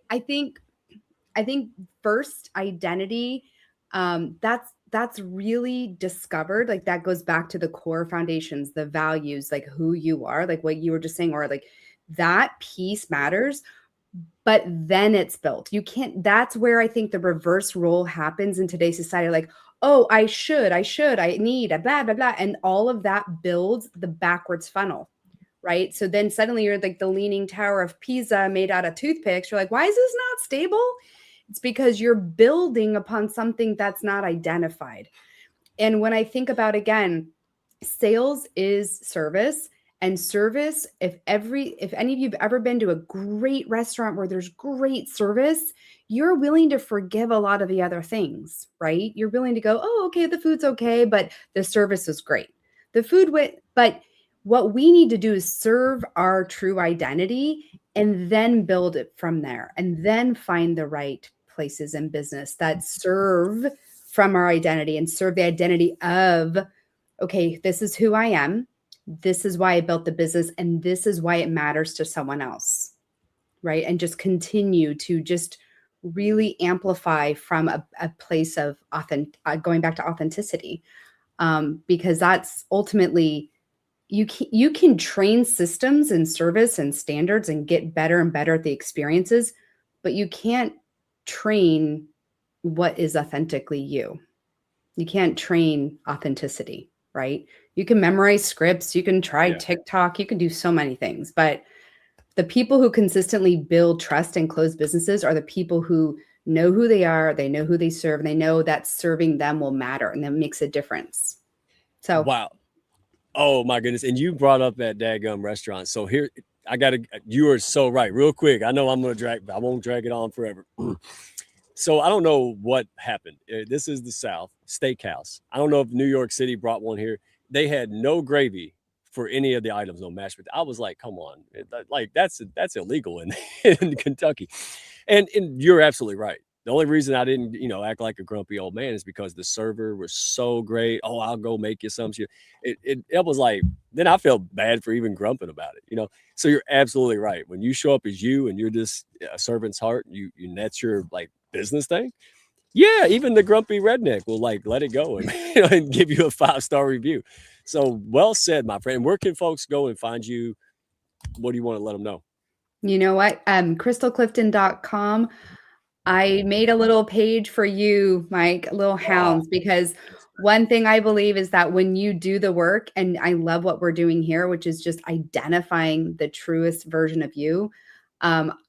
I think first identity, that's really discovered. Like, that goes back to the core foundations, the values, like who you are, like what you were just saying, or like that piece matters, but then it's built. That's where I think the reverse role happens in today's society. Like, oh, I need a blah, blah, blah. And all of that builds the backwards funnel, right? So then suddenly you're like the Leaning Tower of Pisa made out of toothpicks. You're like, why is this not stable? It's because you're building upon something that's not identified. And when I think about, again, sales is service, and service, if any of you've ever been to a great restaurant where there's great service, you're willing to forgive a lot of the other things, right? You're willing to go, oh, okay, the food's okay, but the service is great. But what we need to do is serve our true identity and then build it from there, and then find the right places in business that serve from our identity and serve the identity of, okay, this is who I am. This is why I built the business, and this is why it matters to someone else, right? And just continue to just really amplify from a place of going back to authenticity, because that's ultimately, you can train systems and service and standards and get better and better at the experiences, but you can't train what is authentically you. You can't train authenticity, right? You can memorize scripts, you can try TikTok, you can do so many things, but the people who consistently build trust and close businesses are the people who know who they are, they know who they serve, and they know that serving them will matter, and that makes a difference. So, wow. Oh my goodness. And you brought up that daggum restaurant. So here, you are so right. Real quick, I know I won't drag it on forever. So I don't know what happened. This is the South Steakhouse. I don't know if New York City brought one here. They had no gravy for any of the items on mashed potatoes. I was like, come on, like that's illegal in Kentucky. And you're absolutely right. The only reason I didn't, act like a grumpy old man is because the server was so great. Oh, I'll go make you some shit. It was like, then I felt bad for even grumping about it, So you're absolutely right. When you show up as you and you're just a servant's heart, and that's your like business thing. Yeah, even the grumpy redneck will like let it go and, and give you a 5-star review. So well said, my friend. Where can folks go and find you? What do you want to let them know? You know what? Crystalclifton.com. I made a little page for you, Mike, little hounds, because one thing I believe is that when you do the work, and I love what we're doing here, which is just identifying the truest version of you.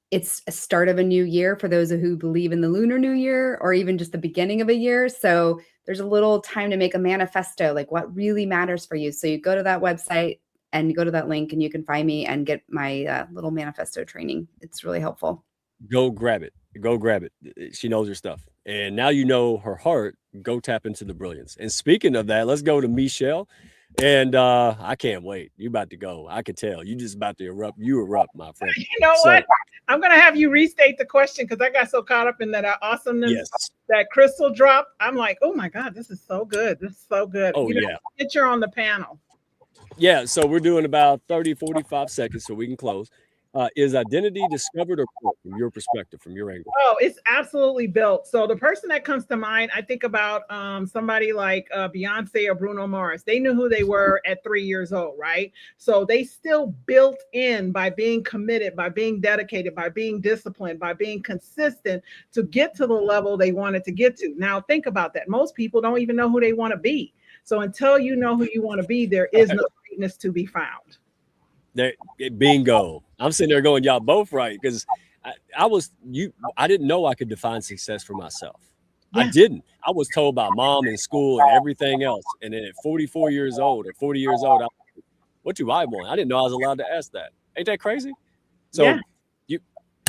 It's a start of a new year for those who believe in the Lunar New Year, or even just the beginning of a year. So there's a little time to make a manifesto, like what really matters for you. So you go to that website and you go to that link and you can find me and get my little manifesto training. It's really helpful. Go grab it. Go grab it. She knows her stuff. And now you know her heart. Go tap into the brilliance. And speaking of that, let's go to Meshell. And I can't wait. You about to go. I can tell. You just about to erupt. You erupt, my friend. You know what? I'm going to have you restate the question because I got so caught up in that awesomeness that Chrystal dropped. I'm like, oh my God, this is so good. This is so good. Oh, yeah. Get you on the panel. Yeah. So we're doing about 30, 45 seconds so we can close. Is identity discovered or built from your perspective, from your angle? Oh, it's absolutely built. So the person that comes to mind, I think about somebody like Beyonce or Bruno Mars. They knew who they were at 3 years old, right? So they still built in by being committed, by being dedicated, by being disciplined, by being consistent to get to the level they wanted to get to. Now, think about that. Most people don't even know who they want to be. So until you know who you want to be, there is no greatness to be found. There, bingo. I'm sitting there going, y'all both right, because I didn't know I could define success for myself. Yeah. I didn't. I was told by mom and school and everything else. And then at 44 years old or 40 years old, what do I want? I didn't know I was allowed to ask that. Ain't that crazy? So you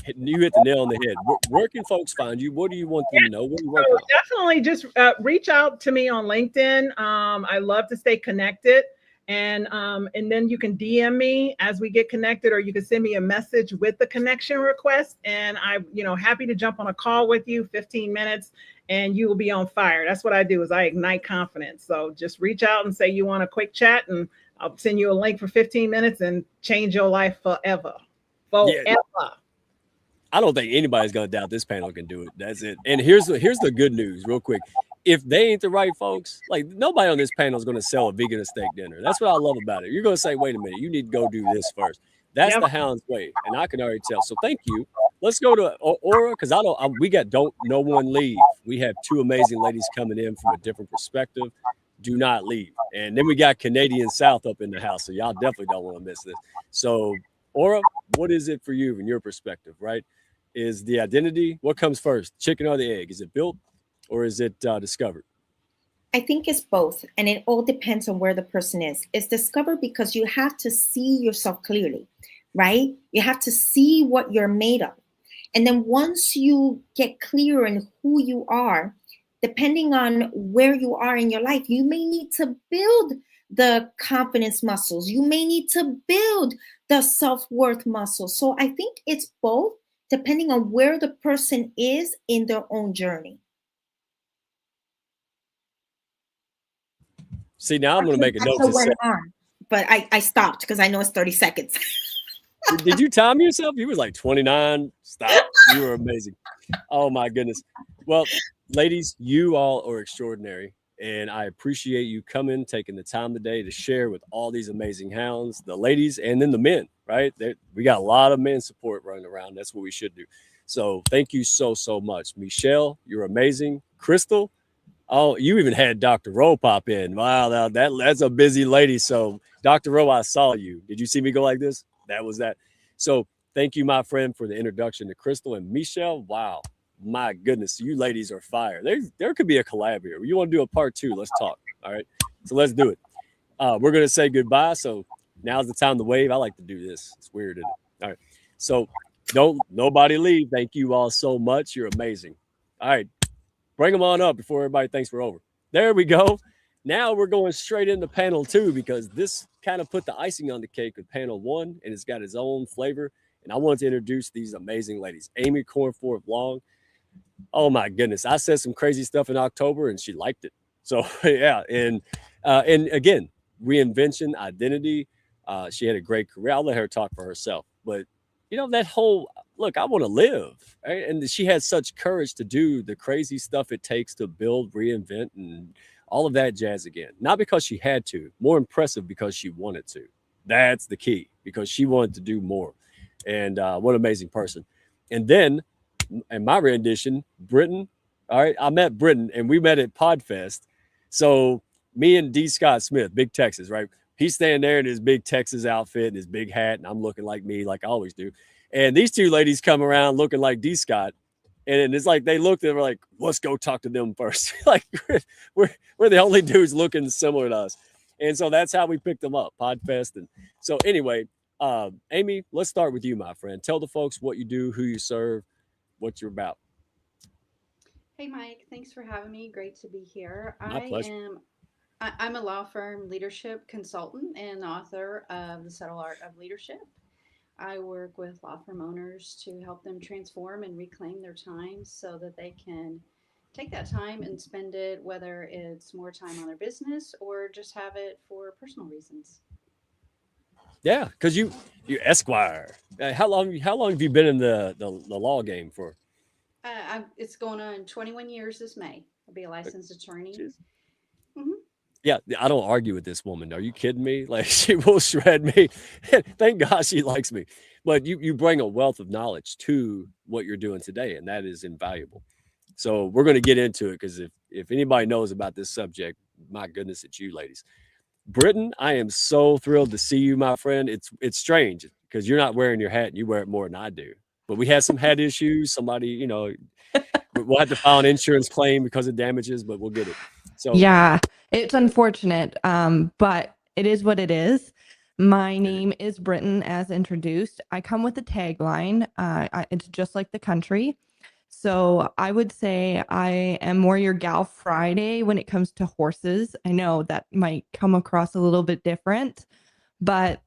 hit the nail on the head. Where can folks find you? What do you want them to know? What do you want? So definitely just reach out to me on LinkedIn. I love to stay connected. And then you can DM me as we get connected, or you can send me a message with the connection request. And I'm, happy to jump on a call with you, 15 minutes, and you will be on fire. That's what I do, is I ignite confidence. So just reach out and say you want a quick chat, and I'll send you a link for 15 minutes and change your life forever. Forever. Yeah. I don't think anybody's going to doubt this panel can do it. That's it. And here's the good news real quick. If they ain't the right folks, like nobody on this panel is going to sell a vegan steak dinner. That's what I love about it. You're going to say, wait a minute, you need to go do this first. That's the hound's way. And I can already tell. So thank you. Let's go to Aura, because don't no one leave. We have two amazing ladies coming in from a different perspective. Do not leave. And then we got Canadian South up in the house. So y'all definitely don't want to miss this. So Aura, what is it for you in your perspective, right? Is the identity, what comes first, chicken or the egg? Is it built or is it discovered? I think it's both. And it all depends on where the person is. It's discovered because you have to see yourself clearly, right? You have to see what you're made of. And then once you get clear in who you are, depending on where you are in your life, you may need to build the confidence muscles. You may need to build the self-worth muscles. So I think it's both, depending on where the person is in their own journey. See, now I'm going to make a note to say. But I stopped because I know it's 30 seconds. Did you time yourself? You was like 29. Stop. You were amazing. Oh, my goodness. Well, ladies, you all are extraordinary. And I appreciate you coming, taking the time today to share with all these amazing hounds, the ladies, and then the men, right? We got a lot of men support running around. That's what we should do. So thank you so, so much. Meshell, you're amazing. Chrystal, oh, you even had Dr. Rowe pop in. Wow, that's a busy lady. So Dr. Rowe, I saw you. Did you see me go like this? That was that. So thank you, my friend, for the introduction to Chrystal and Meshell. Wow. My goodness, you ladies are fire. There could be a collab here. You want to do a part 2? Let's talk. All right. So let's do it. We're going to say goodbye. So now's the time to wave. I like to do this. It's weird, isn't it? All right. So nobody leave. Thank you all so much. You're amazing. All right. Bring them on up before everybody thinks we're over. There we go. Now we're going straight into panel 2, because this kind of put the icing on the cake with panel 1, and it's got its own flavor. And I want to introduce these amazing ladies. Amy Cornforth Long. Oh my goodness. I said some crazy stuff in October and she liked it. So yeah. And again, reinvention, identity. She had a great career. I'll let her talk for herself, but that whole, look, I want to live. Right? And she had such courage to do the crazy stuff it takes to build, reinvent, and all of that jazz again. Not because she had to, more impressive because she wanted to. That's the key, because she wanted to do more. And what an amazing person. And then, in my rendition, Britton. All right, I met Britton, and we met at Podfest. So me and D. Scott Smith, Big Texas, right? He's standing there in his big Texas outfit and his big hat, and I'm looking like me, like I always do. And these two ladies come around looking like D. Scott. And it's like they looked and were like, let's go talk to them first. Like we're the only dudes looking similar to us. And so that's how we picked them up, Podfest. And so anyway, Amy, let's start with you, my friend. Tell the folks what you do, who you serve, what you're about. Hey, Mike, thanks for having me. Great to be here. My pleasure. I'm a law firm leadership consultant and author of The Subtle Art of Leadership. I work with law firm owners to help them transform and reclaim their time so that they can take that time and spend it, whether it's more time on their business or just have it for personal reasons. Yeah, because you Esquire. How long have you been in the law game for? It's going on 21 years this May. I'll be a licensed attorney. Mm-hmm. Yeah, I don't argue with this woman. Are you kidding me? Like, she will shred me. Thank God she likes me. But you bring a wealth of knowledge to what you're doing today, and that is invaluable. So we're going to get into it, because if anybody knows about this subject, my goodness, it's you ladies. Britton, I am so thrilled to see you, my friend. It's strange because you're not wearing your hat and you wear it more than I do. But we had some hat issues. Somebody, we'll have to file an insurance claim because of damages, but we'll get it. So yeah, it's unfortunate, but it is what it is. My name is Britton, as introduced. I come with a tagline. It's just like the country. So I would say I am more your gal Friday when it comes to horses. I know that might come across a little bit different, but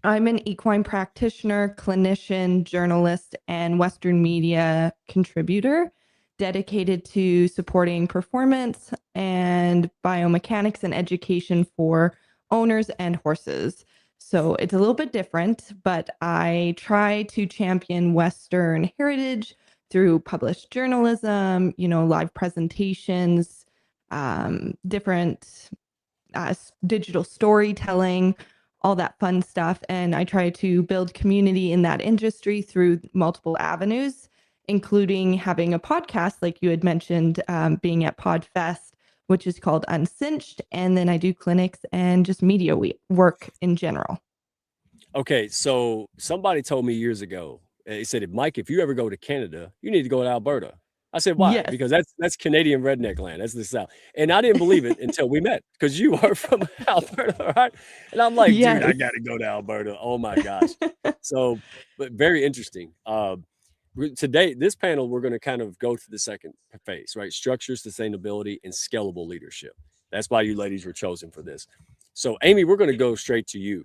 I'm an equine practitioner, clinician, journalist, and Western media contributor, dedicated to supporting performance and biomechanics and education for owners and horses. So it's a little bit different, but I try to champion Western heritage through published journalism, live presentations, different digital storytelling, all that fun stuff. And I try to build community in that industry through multiple avenues, including having a podcast, like you had mentioned, being at Podfest, which is called Uncinched. And then I do clinics and just media work in general. Okay, so somebody told me years ago, he said, Mike, if you ever go to Canada, you need to go to Alberta. I said, why? Yes. Because that's Canadian redneck land. That's the South. And I didn't believe it until we met, because you are from Alberta, right? And I'm like, Yes. dude, I got to go to Alberta. Oh my gosh. So, but very interesting. Today, this panel, we're going to kind of go to the second phase, right? Structure, sustainability, and scalable leadership. That's why you ladies were chosen for this. So, Amy, we're going to go straight to you.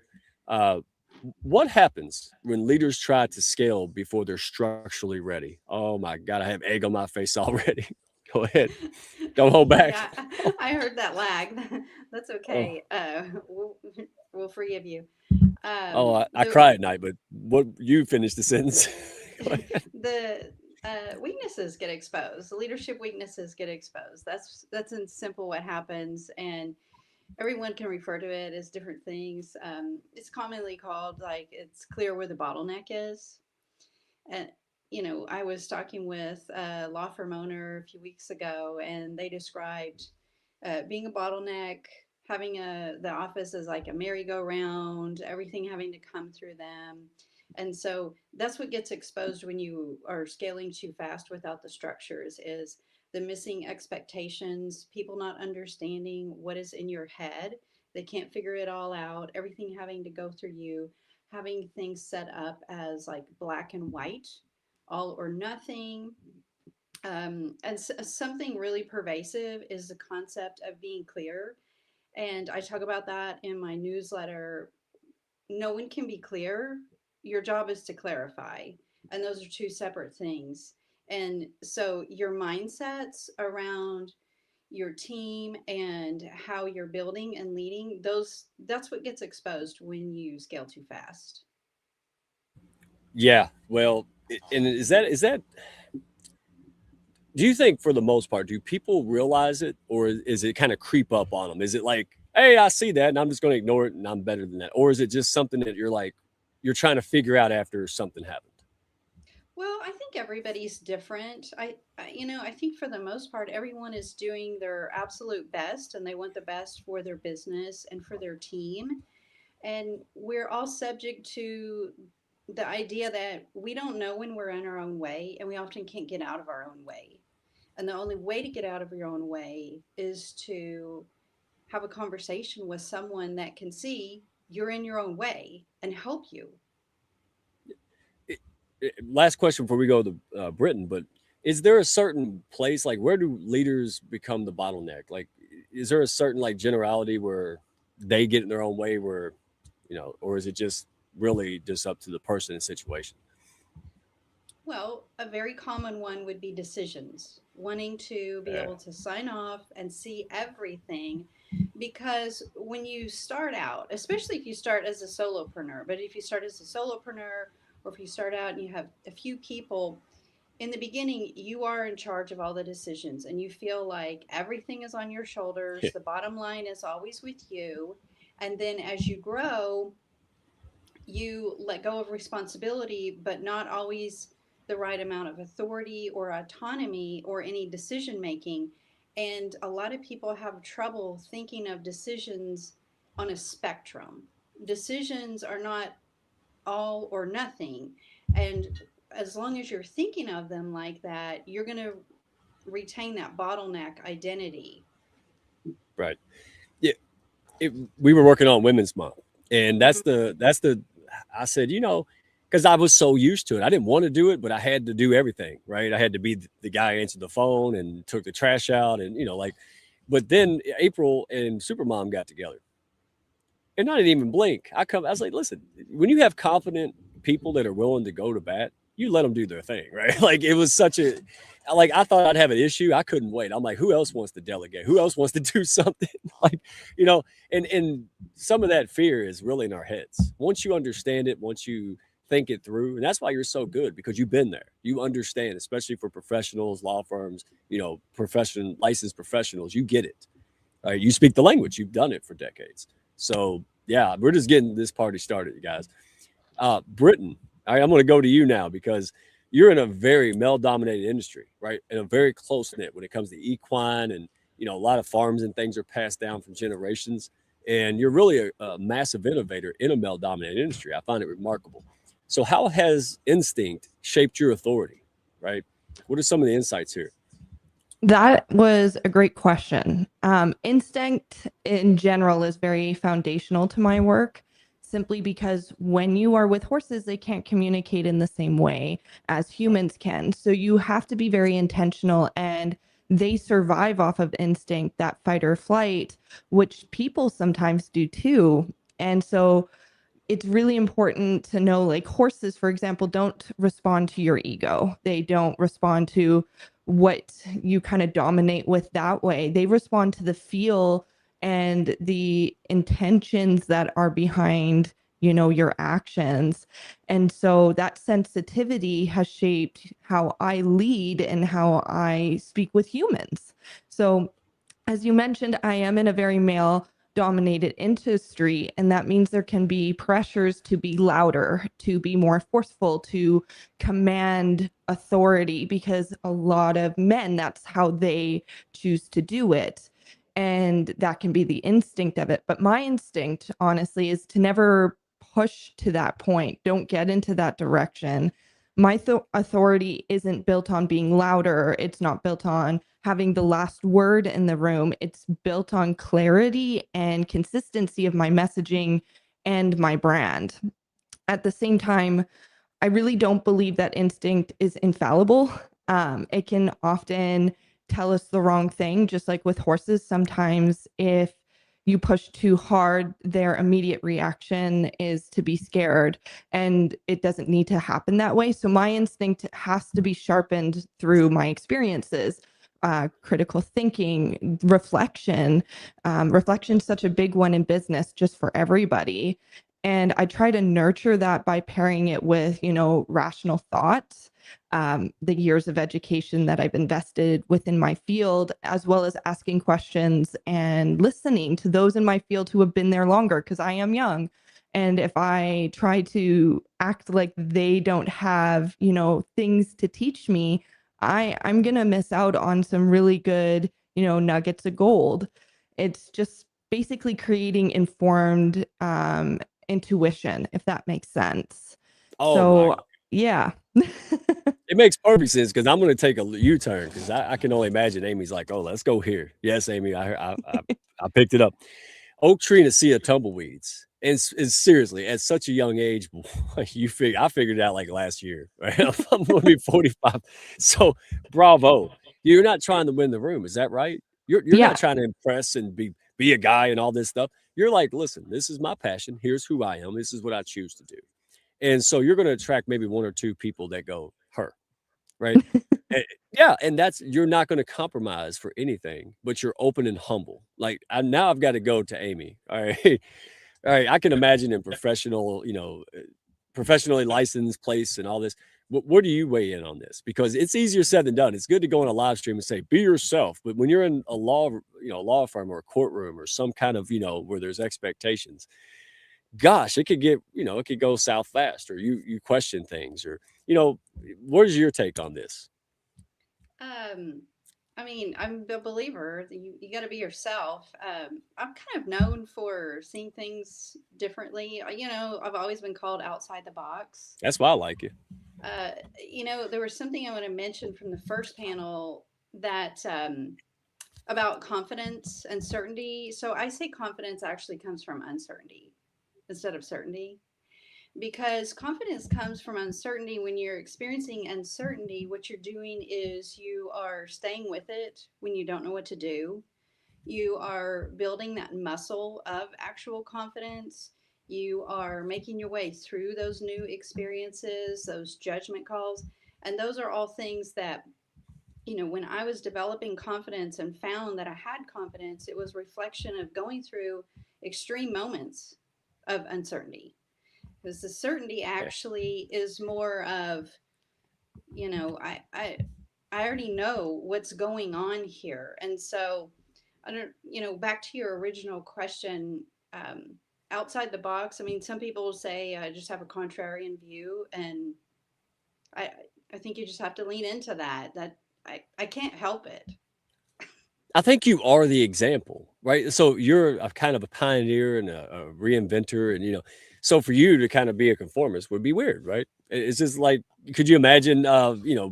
What happens when leaders try to scale before they're structurally ready? Oh my God, I have egg on my face already. Go ahead. Don't hold back. Yeah, I heard that lag. That's okay. We'll forgive you. I cry at night, but you finish the sentence. The weaknesses get exposed. The leadership weaknesses get exposed. That's in simple what happens, and everyone can refer to it as different things. It's commonly called, like, it's clear where the bottleneck is. And, I was talking with a law firm owner a few weeks ago, and they described being a bottleneck, having the office as like a merry-go-round, everything having to come through them. And so that's what gets exposed when you are scaling too fast without the structures, is the missing expectations, people not understanding what is in your head. They can't figure it all out, everything having to go through you, having things set up as like black and white, all or nothing. And something really pervasive is the concept of being clear. And I talk about that in my newsletter. No one can be clear. Your job is to clarify. And those are two separate things. And so your mindsets around your team and how you're building and leading, that's what gets exposed when you scale too fast. Yeah, well, and is that do you think, for the most part, do people realize it, or is it kind of creep up on them? Is it like, hey, I see that and I'm just going to ignore it and I'm better than that? Or is it just something that you're trying to figure out after something happened? Well, I think everybody's different. I think for the most part, everyone is doing their absolute best and they want the best for their business and for their team. And we're all subject to the idea that we don't know when we're in our own way and we often can't get out of our own way. And the only way to get out of your own way is to have a conversation with someone that can see you're in your own way and help you. Last question before we go to Britain, but is there a certain place, like where do leaders become the bottleneck? Like, is there a certain like generality where they get in their own way where, or is it just really just up to the person and situation? Well, a very common one would be decisions, wanting to be able to sign off and see everything. Because when you start out, especially if you start as a solopreneur, but if you start as a solopreneur or if you start out and you have a few people, in the beginning, you are in charge of all the decisions and you feel like everything is on your shoulders. The bottom line is always with you. And then as you grow, you let go of responsibility, but not always the right amount of authority or autonomy or any decision making. And a lot of people have trouble thinking of decisions on a spectrum. Decisions are not all or nothing. And as long as you're thinking of them like that, you're going to retain that bottleneck identity. Right. Yeah. We were working on Women's Month, and that's the I said, because I was so used to it. I didn't want to do it, but I had to do everything, right? I had to be the guy who answered the phone and took the trash out and, but then April and Supermom got together and I didn't even blink. I was like, listen, when you have confident people that are willing to go to bat, you let them do their thing, right? Like it was I thought I'd have an issue. I couldn't wait. I'm like, who else wants to delegate? Who else wants to do something? And some of that fear is really in our heads. Once you understand it, once you think it through, and that's why you're so good, because you've been there. You understand, especially for professionals, law firms, licensed professionals, you get it. Right? You speak the language. You've done it for decades. So yeah, we're just getting this party started, you guys. Britain, I'm going to go to you now because you're in a very male-dominated industry, right? And a very close-knit when it comes to equine and, a lot of farms and things are passed down from generations. And you're really a massive innovator in a male-dominated industry. I find it remarkable. So how has instinct shaped your authority, right? What are some of the insights here? That was a great question. Instinct in general is very foundational to my work, simply because when you are with horses, they can't communicate in the same way as humans can. So you have to be very intentional, and they survive off of instinct, that fight or flight, which people sometimes do too. And so it's really important to know, like horses, for example, don't respond to your ego. They don't respond to what you kind of dominate with that way. They respond to the feel and the intentions that are behind, your actions. And so that sensitivity has shaped how I lead and how I speak with humans. So as you mentioned, I am in a very male dominated industry, and that means there can be pressures to be louder, to be more forceful, to command authority, because a lot of men, that's how they choose to do it. And that can be the instinct of it. But my instinct, honestly, is to never push to that point. Don't get into that direction. My authority isn't built on being louder. It's not built on having the last word in the room. It's built on clarity and consistency of my messaging and my brand. At the same time, I really don't believe that instinct is infallible. It can often tell us the wrong thing, just like with horses. Sometimes if you push too hard, their immediate reaction is to be scared, and it doesn't need to happen that way. So my instinct has to be sharpened through my experiences, critical thinking, reflection. Reflection is such a big one in business, just for everybody. And I try to nurture that by pairing it with, rational thoughts, the years of education that I've invested within my field, as well as asking questions and listening to those in my field who have been there longer, because I am young. And if I try to act like they don't have, things to teach me, I'm going to miss out on some really good, nuggets of gold. It's just basically creating informed intuition, if that makes sense. Oh my. So, yeah. It makes perfect sense because I'm going to take a U-turn because I can only imagine Amy's like, oh, let's go here. Yes, Amy, I picked it up. Oak tree and a sea of tumbleweeds. And it's seriously, at such a young age, I figured it out like last year, right? I'm going to be 45. So bravo. You're not trying to win the room. Is that right? You're Yeah. not trying to impress and be a guy and all this stuff. You're like, listen, this is my passion. Here's who I am. This is what I choose to do. And so you're going to attract maybe one or two people that go, her, right? Yeah. And you're not going to compromise for anything, but you're open and humble. Like now I've got to go to Amy. All right. All right. I can imagine in professionally licensed place and all this. What do you weigh in on this? Because it's easier said than done. It's good to go on a live stream and say, be yourself. But when you're in a law firm or a courtroom or some kind of, where there's expectations, gosh, it could get, it could go south fast, or you question things, or, what is your take on this? I mean, I'm a believer that you got to be yourself. I'm kind of known for seeing things differently. I've always been called outside the box. That's why I like you. There was something I want to mention from the first panel that about confidence and certainty. So I say confidence actually comes from uncertainty instead of certainty. Because confidence comes from uncertainty. When you're experiencing uncertainty, what you're doing is you are staying with it when you don't know what to do. You are building that muscle of actual confidence. You are making your way through those new experiences, those judgment calls. And those are all things that, when I was developing confidence and found that I had confidence, it was a reflection of going through extreme moments of uncertainty. Because the certainty actually is more of, I already know what's going on here. And so, back to your original question, outside the box, I mean, some people say I just have a contrarian view. And I think you just have to lean into that I can't help it. I think you are the example, right? So you're a kind of a pioneer and a reinventor, and so for you to kind of be a conformist would be weird, right? It's just like, could you imagine,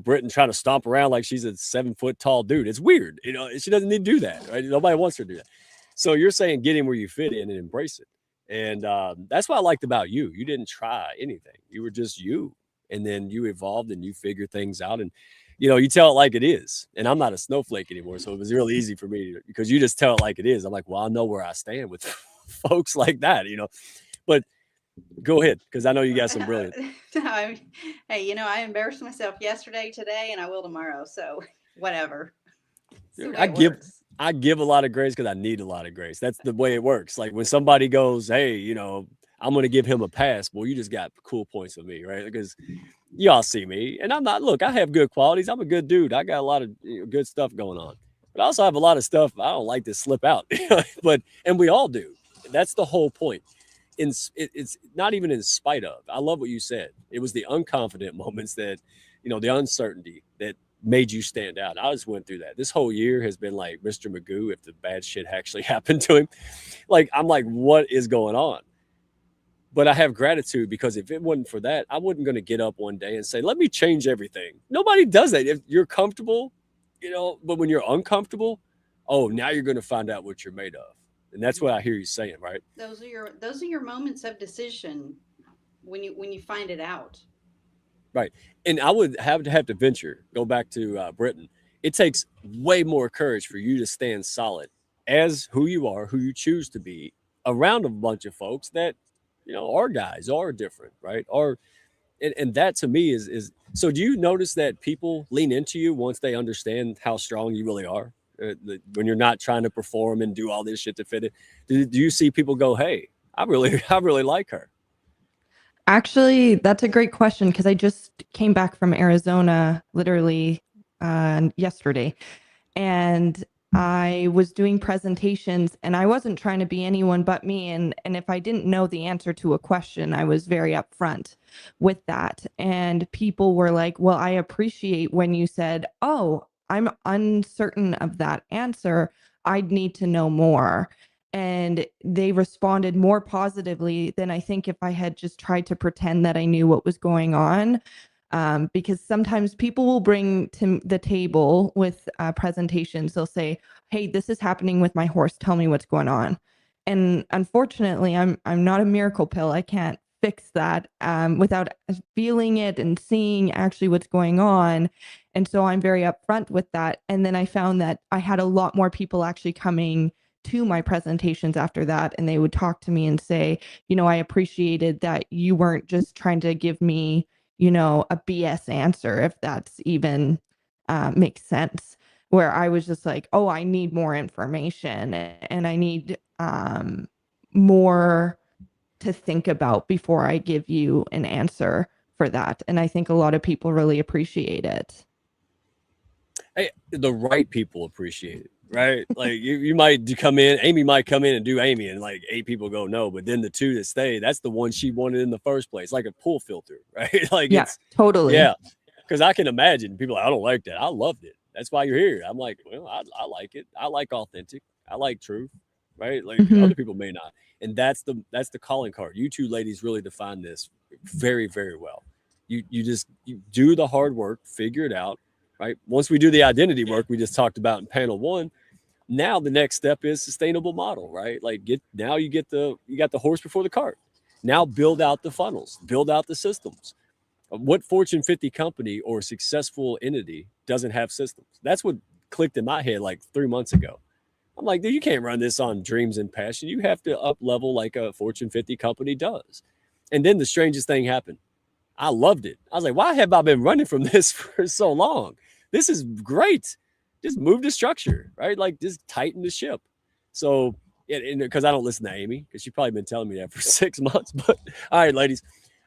Britain trying to stomp around like she's a 7-foot tall dude? It's weird, she doesn't need to do that, right? Nobody wants her to do that. So you're saying get in where you fit in and embrace it. And that's what I liked about you. You didn't try anything. You were just you. And then you evolved and you figured things out, and you tell it like it is. And I'm not a snowflake anymore. So it was really easy for me because you just tell it like it is. I'm like, well, I know where I stand with folks like that, but go ahead. Cause I know you got some brilliant. Hey, I embarrassed myself yesterday, today, and I will tomorrow. So whatever. I give a lot of grace because I need a lot of grace. That's the way it works. Like when somebody goes, hey, I'm going to give him a pass. Well, you just got cool points with me, right? Because y'all see me, and I'm not. Look, I have good qualities. I'm a good dude. I got a lot of good stuff going on, but I also have a lot of stuff I don't like to slip out. And we all do. That's the whole point. It's not even in spite of. I love what you said. It was the unconfident moments that, the uncertainty that made you stand out. I just went through that. This whole year has been like Mr. Magoo if the bad shit actually happened to him. Like, I'm like, what is going on? But I have gratitude because if it wasn't for that, I wasn't going to get up one day and say, let me change everything. Nobody does that. If you're comfortable, but when you're uncomfortable, now you're going to find out what you're made of. And that's what I hear you saying, right? Those are your moments of decision when you find it out. Right. And I would have to venture, go back to Britain. It takes way more courage for you to stand solid as who you are, who you choose to be, around a bunch of folks that, our guys are different, right? And that to me is, so do you notice that people lean into you once they understand how strong you really are? When you're not trying to perform and do all this shit to fit it, do you see people go, hey, I really like her? Actually, that's a great question because I just came back from Arizona literally yesterday. And I was doing presentations and I wasn't trying to be anyone but me. And if I didn't know the answer to a question, I was very upfront with that. And people were like, well, I appreciate when you said, oh, I'm uncertain of that answer. I'd need to know more. And they responded more positively than I think if I had just tried to pretend that I knew what was going on. Because sometimes people will bring to the table with presentations, they'll say, hey, this is happening with my horse. Tell me what's going on. And unfortunately, I'm not a miracle pill. I can't fix that without feeling it and seeing actually what's going on. And so I'm very upfront with that. And then I found that I had a lot more people actually coming to my presentations after that. And they would talk to me and say, I appreciated that you weren't just trying to give me a BS answer, if that's even makes sense, where I was just like, oh, I need more information and I need more to think about before I give you an answer for that. And I think a lot of people really appreciate it. Hey, the right people appreciate it, right? Like you might come in, Amy might come in and do Amy, and like 8 people go no, but then the 2 that stay, that's the one she wanted in the first place, like a pull filter, right? Like it's totally. Yeah, because I can imagine people like, I don't like that. I loved it. That's why you're here. I'm like, well, I like it. I like authentic. I like truth, right? Like other people may not, and that's the calling card. You 2 ladies really define this very, very well. You do the hard work, figure it out. Right. Once we do the identity work we just talked about in panel 1, now the next step is sustainable model, right? Like you got the horse before the cart. Now build out the funnels, build out the systems. What Fortune 50 company or successful entity doesn't have systems? That's what clicked in my head like 3 months ago. I'm like, dude, you can't run this on dreams and passion. You have to up level like a Fortune 50 company does. And then the strangest thing happened. I loved it. I was like, why have I been running from this for so long? This is great. Just move the structure, right? Like just tighten the ship. So, because I don't listen to Amy, because she's probably been telling me that for 6 months. But all right, ladies,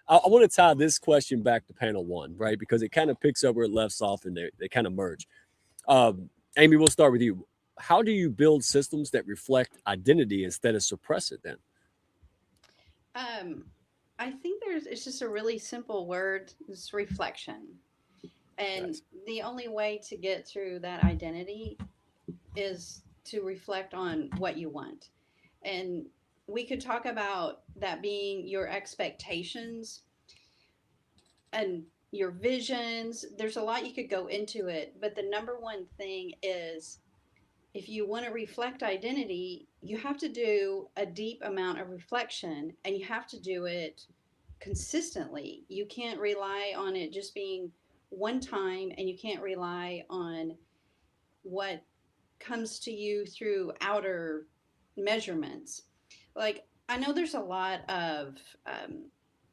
I want to tie this question back to panel 1, right? Because it kind of picks up where it left off and they kind of merge. Amy, we'll start with you. How do you build systems that reflect identity instead of suppress it then? I think it's just a really simple word. It's reflection. And Nice. The only way to get through that identity is to reflect on what you want. And we could talk about that being your expectations and your visions. There's a lot you could go into it, but the number one thing is if you want to reflect identity, you have to do a deep amount of reflection and you have to do it consistently. You can't rely on it just being one time, and you can't rely on what comes to you through outer measurements. Like, I know there's a lot of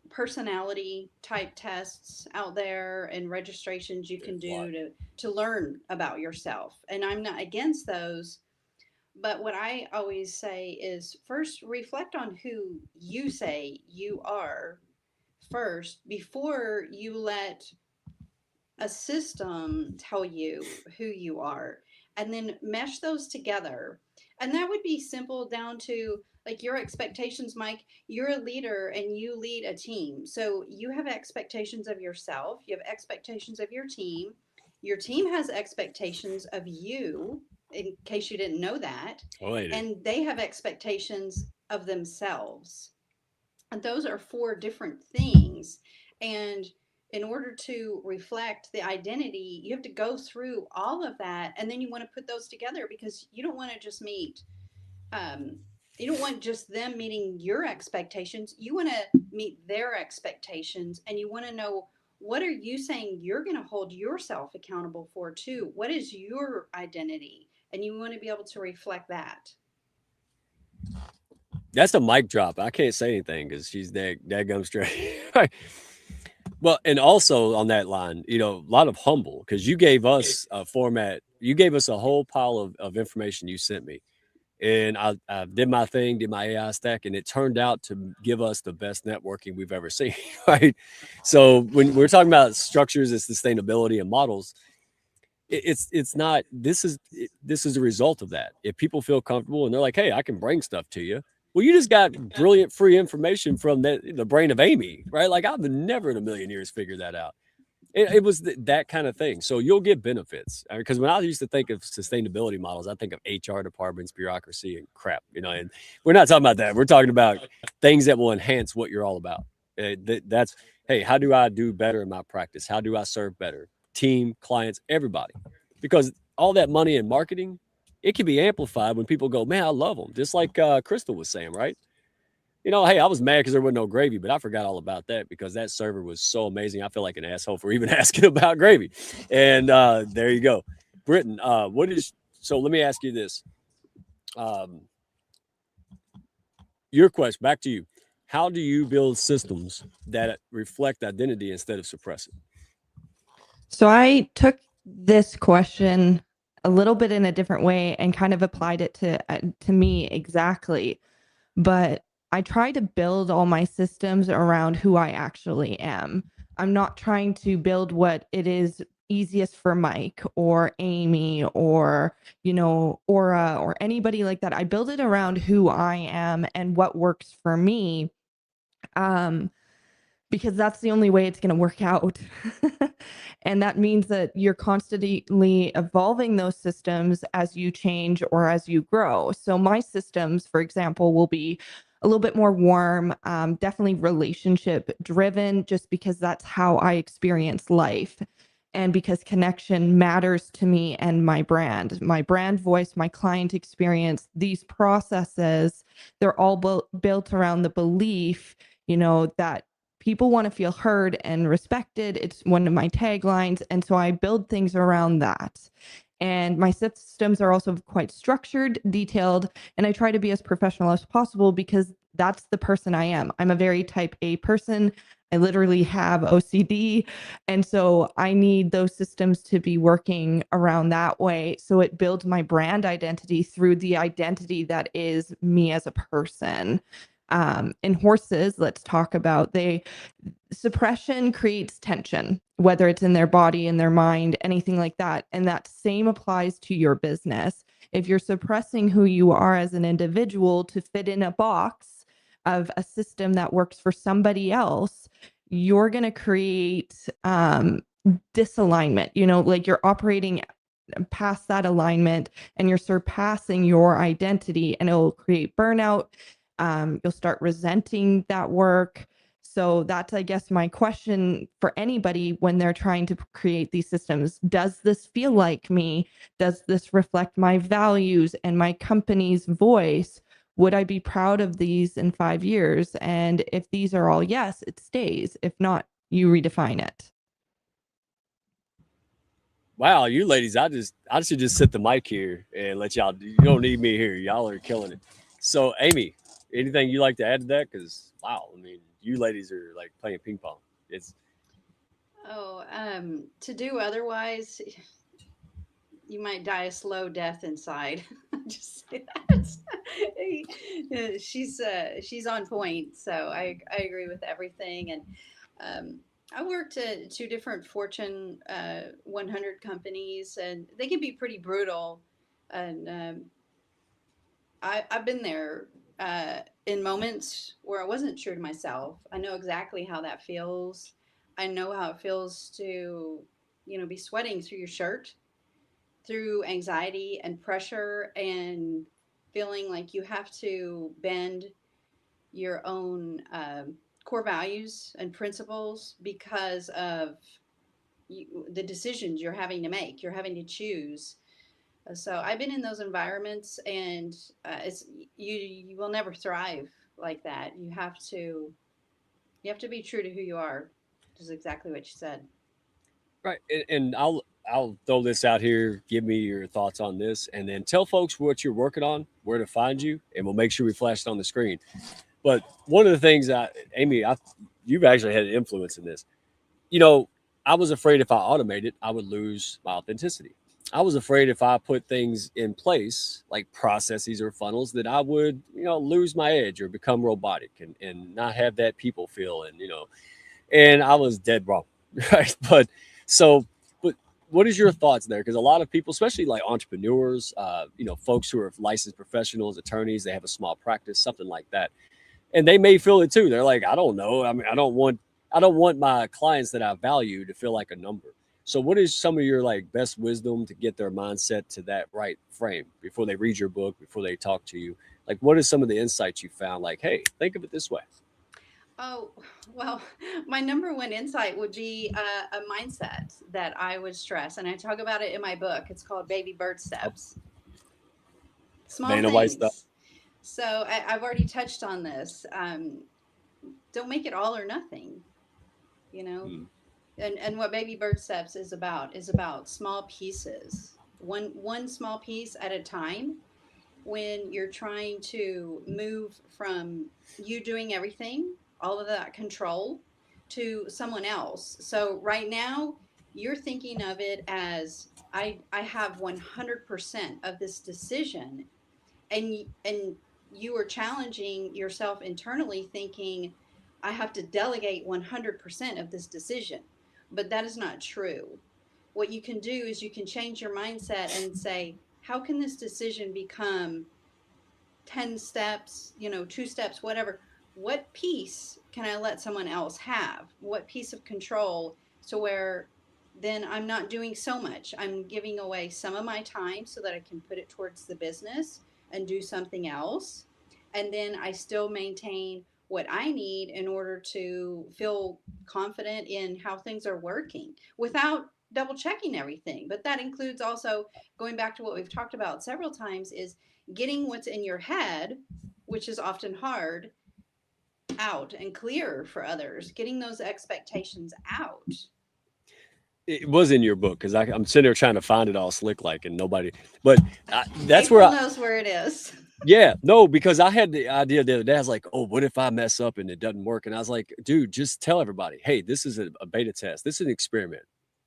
personality type tests out there and registrations you can do to learn about yourself. And I'm not against those. But what I always say is first reflect on who you say you are first before you let a system tell you who you are, and then mesh those together. And that would be simple down to like your expectations. Mike, you're a leader and you lead a team, so you have expectations of yourself, you have expectations of your team has expectations of you, in case you didn't know that. And they have expectations of themselves, and those are 4 different things. And in order to reflect the identity, you have to go through all of that, and then you want to put those together because you don't want to just meet you don't want just them meeting your expectations. You want to meet their expectations, and you want to know, what are you saying you're going to hold yourself accountable for too? What is your identity? And you want to be able to reflect that. That's a mic drop. I can't say anything because she's that straight. Well, and also on that line, a lot of humble, because you gave us a format. You gave us a whole pile of information you sent me. And I did my thing, did my AI stack, and it turned out to give us the best networking we've ever seen, right? So when we're talking about structures and sustainability and models, it's not, this is a result of that. If people feel comfortable and they're like, hey, I can bring stuff to you. Well, you just got brilliant free information from the brain of Amy, right? Like I've never in a million years figured that out. It was that kind of thing. So you'll get benefits. Because when I used to think of sustainability models, I think of HR departments, bureaucracy, and crap, and we're not talking about that. We're talking about things that will enhance what you're all about. That's, hey, how do I do better in my practice? How do I serve better? Team, clients, everybody. Because all that money in marketing, it can be amplified when people go, man, I love them. Just like Chrystal was saying, right? Hey, I was mad because there wasn't no gravy, but I forgot all about that because that server was so amazing. I feel like an asshole for even asking about gravy. And there you go. Britton, so let me ask you this. Your question, back to you. How do you build systems that reflect identity instead of suppress it? So I took this question a little bit in a different way and kind of applied it to me exactly. But I try to build all my systems around who I actually am. I'm not trying to build what it is easiest for Mike or Amy or, Aura or anybody like that. I build it around who I am and what works for me. Because that's the only way it's going to work out. And that means that you're constantly evolving those systems as you change or as you grow. So my systems, for example, will be a little bit more warm, definitely relationship driven, just because that's how I experience life. And because connection matters to me and my brand voice, my client experience, these processes, they're all built around the belief, that people want to feel heard and respected. It's one of my taglines. And so I build things around that. And my systems are also quite structured, detailed, and I try to be as professional as possible because that's the person I am. I'm a very type A person. I literally have OCD. And so I need those systems to be working around that way. So it builds my brand identity through the identity that is me as a person. In horses, let's talk about suppression creates tension, whether it's in their body, in their mind, anything like that. And that same applies to your business. If you're suppressing who you are as an individual to fit in a box of a system that works for somebody else, you're going to create disalignment, like you're operating past that alignment and you're surpassing your identity, and it will create burnout. You'll start resenting that work. So that's, I guess, my question for anybody when they're trying to create these systems. Does this feel like me? Does this reflect my values and my company's voice? Would I be proud of these in 5 years? And if these are all yes, it stays. If not, you redefine it. Wow, you ladies, I should just sit the mic here and let y'all, you don't need me here. Y'all are killing it. So Amy, anything you like to add to that? Because wow, I mean, you ladies are like playing ping pong. To do otherwise, you might die a slow death inside. Just say that. She's on point. So I agree with everything. And I worked at 2 different Fortune 100 companies, and they can be pretty brutal. And I've been there in moments where I wasn't true to myself. I know exactly how that feels. I know how it feels to, be sweating through your shirt, through anxiety and pressure, and feeling like you have to bend your own core values and principles because of the decisions you're having to make. You're having to choose. So I've been in those environments, and you will never thrive like that. You have to be true to who you are, which is exactly what you said. Right, and I'll throw this out here. Give me your thoughts on this, and then tell folks what you're working on, where to find you, and we'll make sure we flash it on the screen. But one of the things, Amy, you've actually had an influence in this. I was afraid if I automated, I would lose my authenticity. I was afraid if I put things in place like processes or funnels that I would, lose my edge or become robotic and not have that people feel. And I was dead wrong. Right. But what is your thoughts there? Because a lot of people, especially like entrepreneurs, folks who are licensed professionals, attorneys, they have a small practice, something like that, and they may feel it too. They're like, I don't know. I mean, I don't want my clients that I value to feel like a number. So what is some of your like best wisdom to get their mindset to that right frame before they read your book, before they talk to you? Like, what is some of the insights you found? Like, hey, think of it this way. Oh, well, my number one insight would be a mindset that I would stress. And I talk about it in my book. It's called Baby Bird Steps. Small Vanna White stuff. things. So I've already touched on this. Don't make it all or nothing, And what Baby Bird Steps is about small pieces, one small piece at a time. When you're trying to move from you doing everything, all of that control, to someone else. So right now you're thinking of it as I have 100% of this decision, and you are challenging yourself internally thinking I have to delegate 100% of this decision. But that is not true. What you can do is you can change your mindset and say, how can this decision become 10 steps, 2 steps, whatever? What piece can I let someone else have? What piece of control, so where then I'm not doing so much. I'm giving away some of my time so that I can put it towards the business and do something else. And then I still maintain what I need in order to feel confident in how things are working without double checking everything. But that includes also going back to what we've talked about several times, is getting what's in your head, which is often hard, out and clear for others, getting those expectations out. It was in your book, because I'm sitting there trying to find it all slick like, and nobody, but that's April where knows where it is. Yeah, no, because I had the idea the other day. I was like, oh, what if I mess up and it doesn't work? And I was like, dude, just tell everybody, hey, this is a beta test. This is an experiment.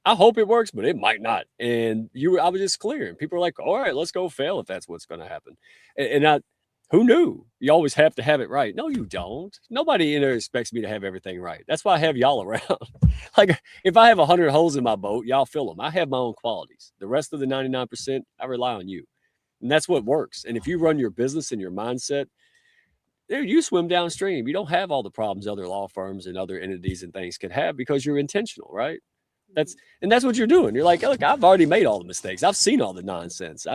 I hope it works, but it might not. And I was just clear. And people are like, all right, let's go fail if that's what's going to happen. And who knew? You always have to have it right. No, you don't. Nobody in there expects me to have everything right. That's why I have y'all around. Like, if I have 100 holes in my boat, y'all fill them. I have my own qualities. The rest of the 99%, I rely on you. And that's what works. And if you run your business and your mindset, dude, you swim downstream. You don't have all the problems other law firms and other entities and things can have, because you're intentional, right? That's what you're doing. You're like, look, I've already made all the mistakes. I've seen all the nonsense.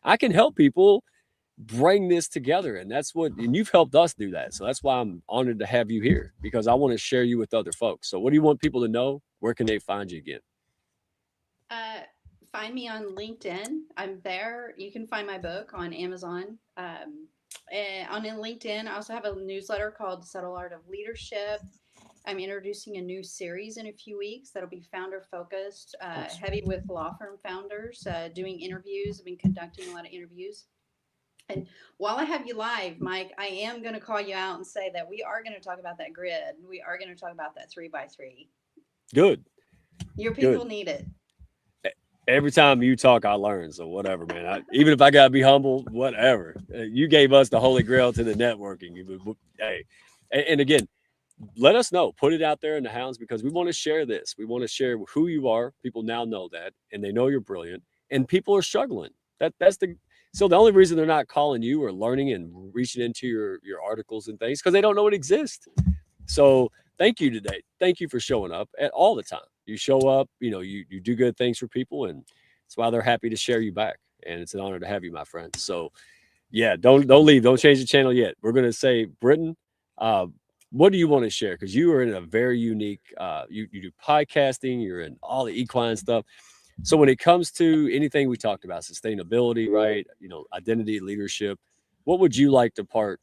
I can help people bring this together. And and you've helped us do that. So that's why I'm honored to have you here, because I want to share you with other folks. So what do you want people to know? Where can they find you again? Find me on LinkedIn. I'm there. You can find my book on Amazon. And on LinkedIn, I also have a newsletter called Subtle Art of Leadership. I'm introducing a new series in a few weeks that'll be founder focused, heavy with law firm founders, doing interviews. I've been conducting a lot of interviews. And while I have you live, Mike, I am going to call you out and say that we are going to talk about that grid. We are going to talk about that 3x3. Good. Your people need it. Every time you talk, I learn. So whatever, man. Even if I got to be humble, whatever. You gave us the holy grail to the networking. Hey, and again, let us know. Put it out there in the hounds, because we want to share this. We want to share who you are. People now know that, and they know you're brilliant. And people are struggling. So the only reason they're not calling you or learning and reaching into your articles and things, because they don't know it exists. So thank you today. Thank you for showing up all the time. You show up, you do good things for people, and that's why they're happy to share you back. And it's an honor to have you, my friend. So yeah, don't leave. Don't change the channel yet. We're going to say, Britton, what do you want to share? Because you are in a very unique, you do podcasting, you're in all the equine stuff. So when it comes to anything we talked about, sustainability, right? Identity, leadership, what would you like to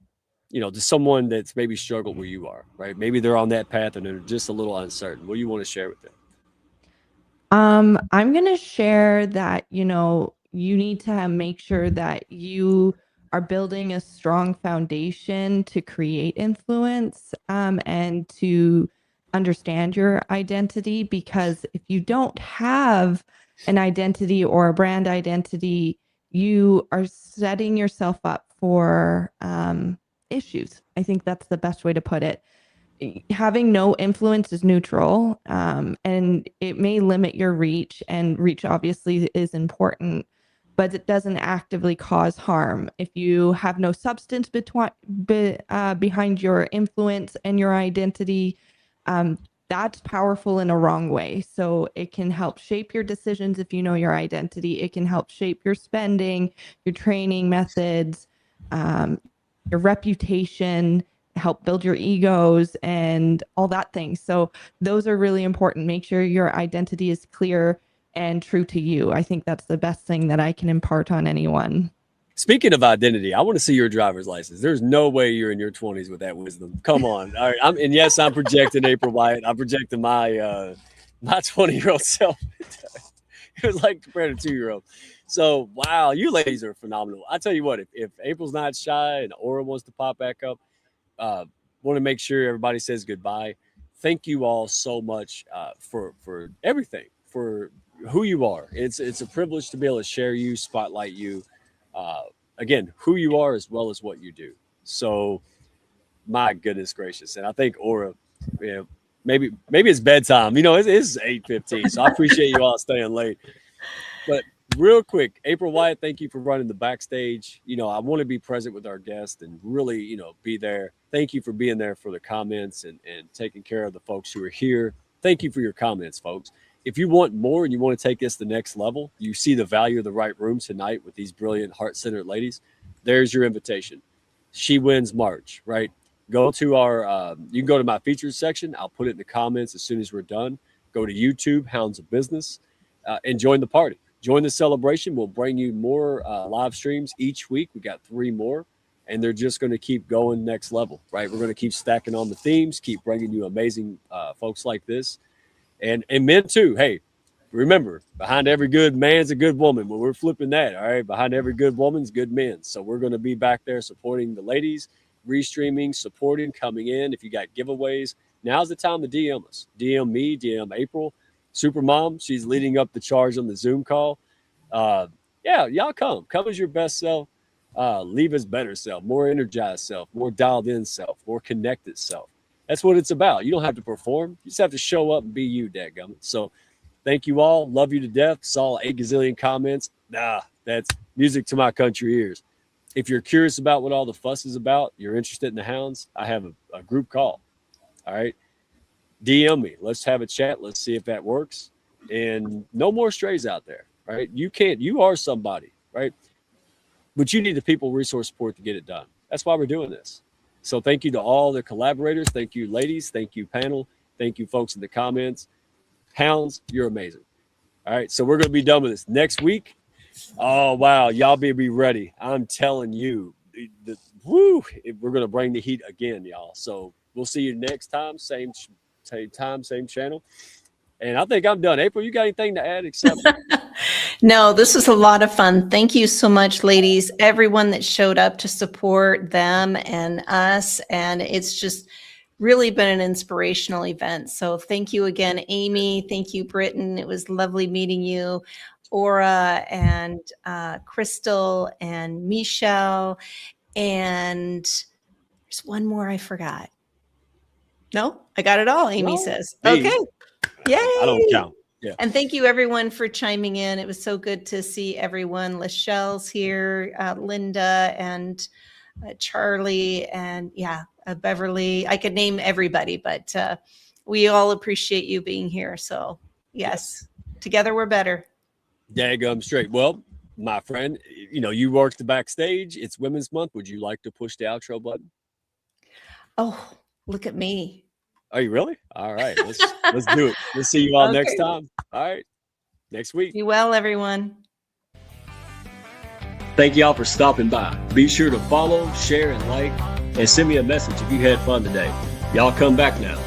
to someone that's maybe struggled where you are, right? Maybe they're on that path and they're just a little uncertain. What do you want to share with them? I'm going to share that, you need to make sure that you are building a strong foundation to create influence, and to understand your identity, because if you don't have an identity or a brand identity, you are setting yourself up for issues. I think that's the best way to put it. having no influence is neutral, and it may limit your reach, and reach obviously is important, but it doesn't actively cause harm. If you have no substance behind your influence and your identity, that's powerful in a wrong way. So it can help shape your decisions if you know your identity. It can help shape your spending, your training methods, your reputation, help build your egos and all that thing. So those are really important. Make sure your identity is clear and true to you. I think that's the best thing that I can impart on anyone. Speaking of identity, I want to see your driver's license. There's no way you're in your 20s with that wisdom. Come on. All right. And yes, I'm projecting April Wyatt. I'm projecting my 20-year-old self. It was like compared to 2-year-old. So, wow, you ladies are phenomenal. I tell you what, if April's not shy and Aura wants to pop back up, want to make sure everybody says goodbye. Thank you all so much for everything, for who you are. It's a privilege to be able to share you, spotlight you. Again, who you are as well as what you do. So, my goodness gracious. And I think Aura, maybe it's bedtime. It's 8:15. So I appreciate you all staying late. But real quick, April Wyatt, thank you for running the backstage. I want to be present with our guests and really, be there. Thank you for being there for the comments and taking care of the folks who are here. Thank you for your comments, folks. If you want more and you want to take this to the next level, you see the value of the right room tonight with these brilliant heart-centered ladies. There's your invitation. She Wins March, right? Go to you can go to my features section. I'll put it in the comments as soon as we're done. Go to YouTube, Hounds of Business, and join the party. Join the celebration. We'll bring you more live streams each week. We got 3 more, and they're just going to keep going next level, right? We're going to keep stacking on the themes, keep bringing you amazing folks like this. And men too. Hey, remember, behind every good man's a good woman. When we're flipping that, all right, behind every good woman's good men. So we're going to be back there supporting the ladies, restreaming, supporting, coming in. If you got giveaways, now's the time to DM us. DM me, DM April. Supermom, she's leading up the charge on the Zoom call. Y'all come as your best self, leave as better self, more energized self, more dialed in self, more connected self. That's what it's about. You don't have to perform. You just have to show up and be you, dadgummit. So thank you all. Love you to death. Saw 8 gazillion comments. That's music to my country ears. If you're curious about what all the fuss is about, you're interested in the hounds, I have a group call. All right. DM me. Let's have a chat. Let's see if that works. And no more strays out there, right? You are somebody, right? But you need the people resource support to get it done. That's why we're doing this. So thank you to all the collaborators. Thank you, ladies. Thank you, panel. Thank you, folks in the comments. Hounds, you're amazing. All right. So we're going to be done with this next week. Oh, wow. Y'all be ready. I'm telling you, we're going to bring the heat again, y'all. So we'll see you next time. Same time, same channel. And I think I'm done. April, you got anything to add except? No, this was a lot of fun. Thank you so much, ladies. Everyone that showed up to support them and us. And it's just really been an inspirational event. So thank you again, Amy. Thank you, Britton. It was lovely meeting you. Aura and Chrystal and Meshell. And there's one more I forgot. No, I got it all, Amy says. Okay. Yay. I don't count. Yeah. And thank you, everyone, for chiming in. It was so good to see everyone. Lachelle's here, Linda and Charlie and Beverly. I could name everybody, but we all appreciate you being here. So, yes, together we're better. Daggum straight. Well, my friend, you worked the backstage. It's Women's Month. Would you like to push the outro button? Oh, look at me. Are you really? All right. Let's do it. We'll see you all next time. All right. Next week. Be well, everyone. Thank y'all for stopping by. Be sure to follow, share, and like, and send me a message if you had fun today. Y'all come back now.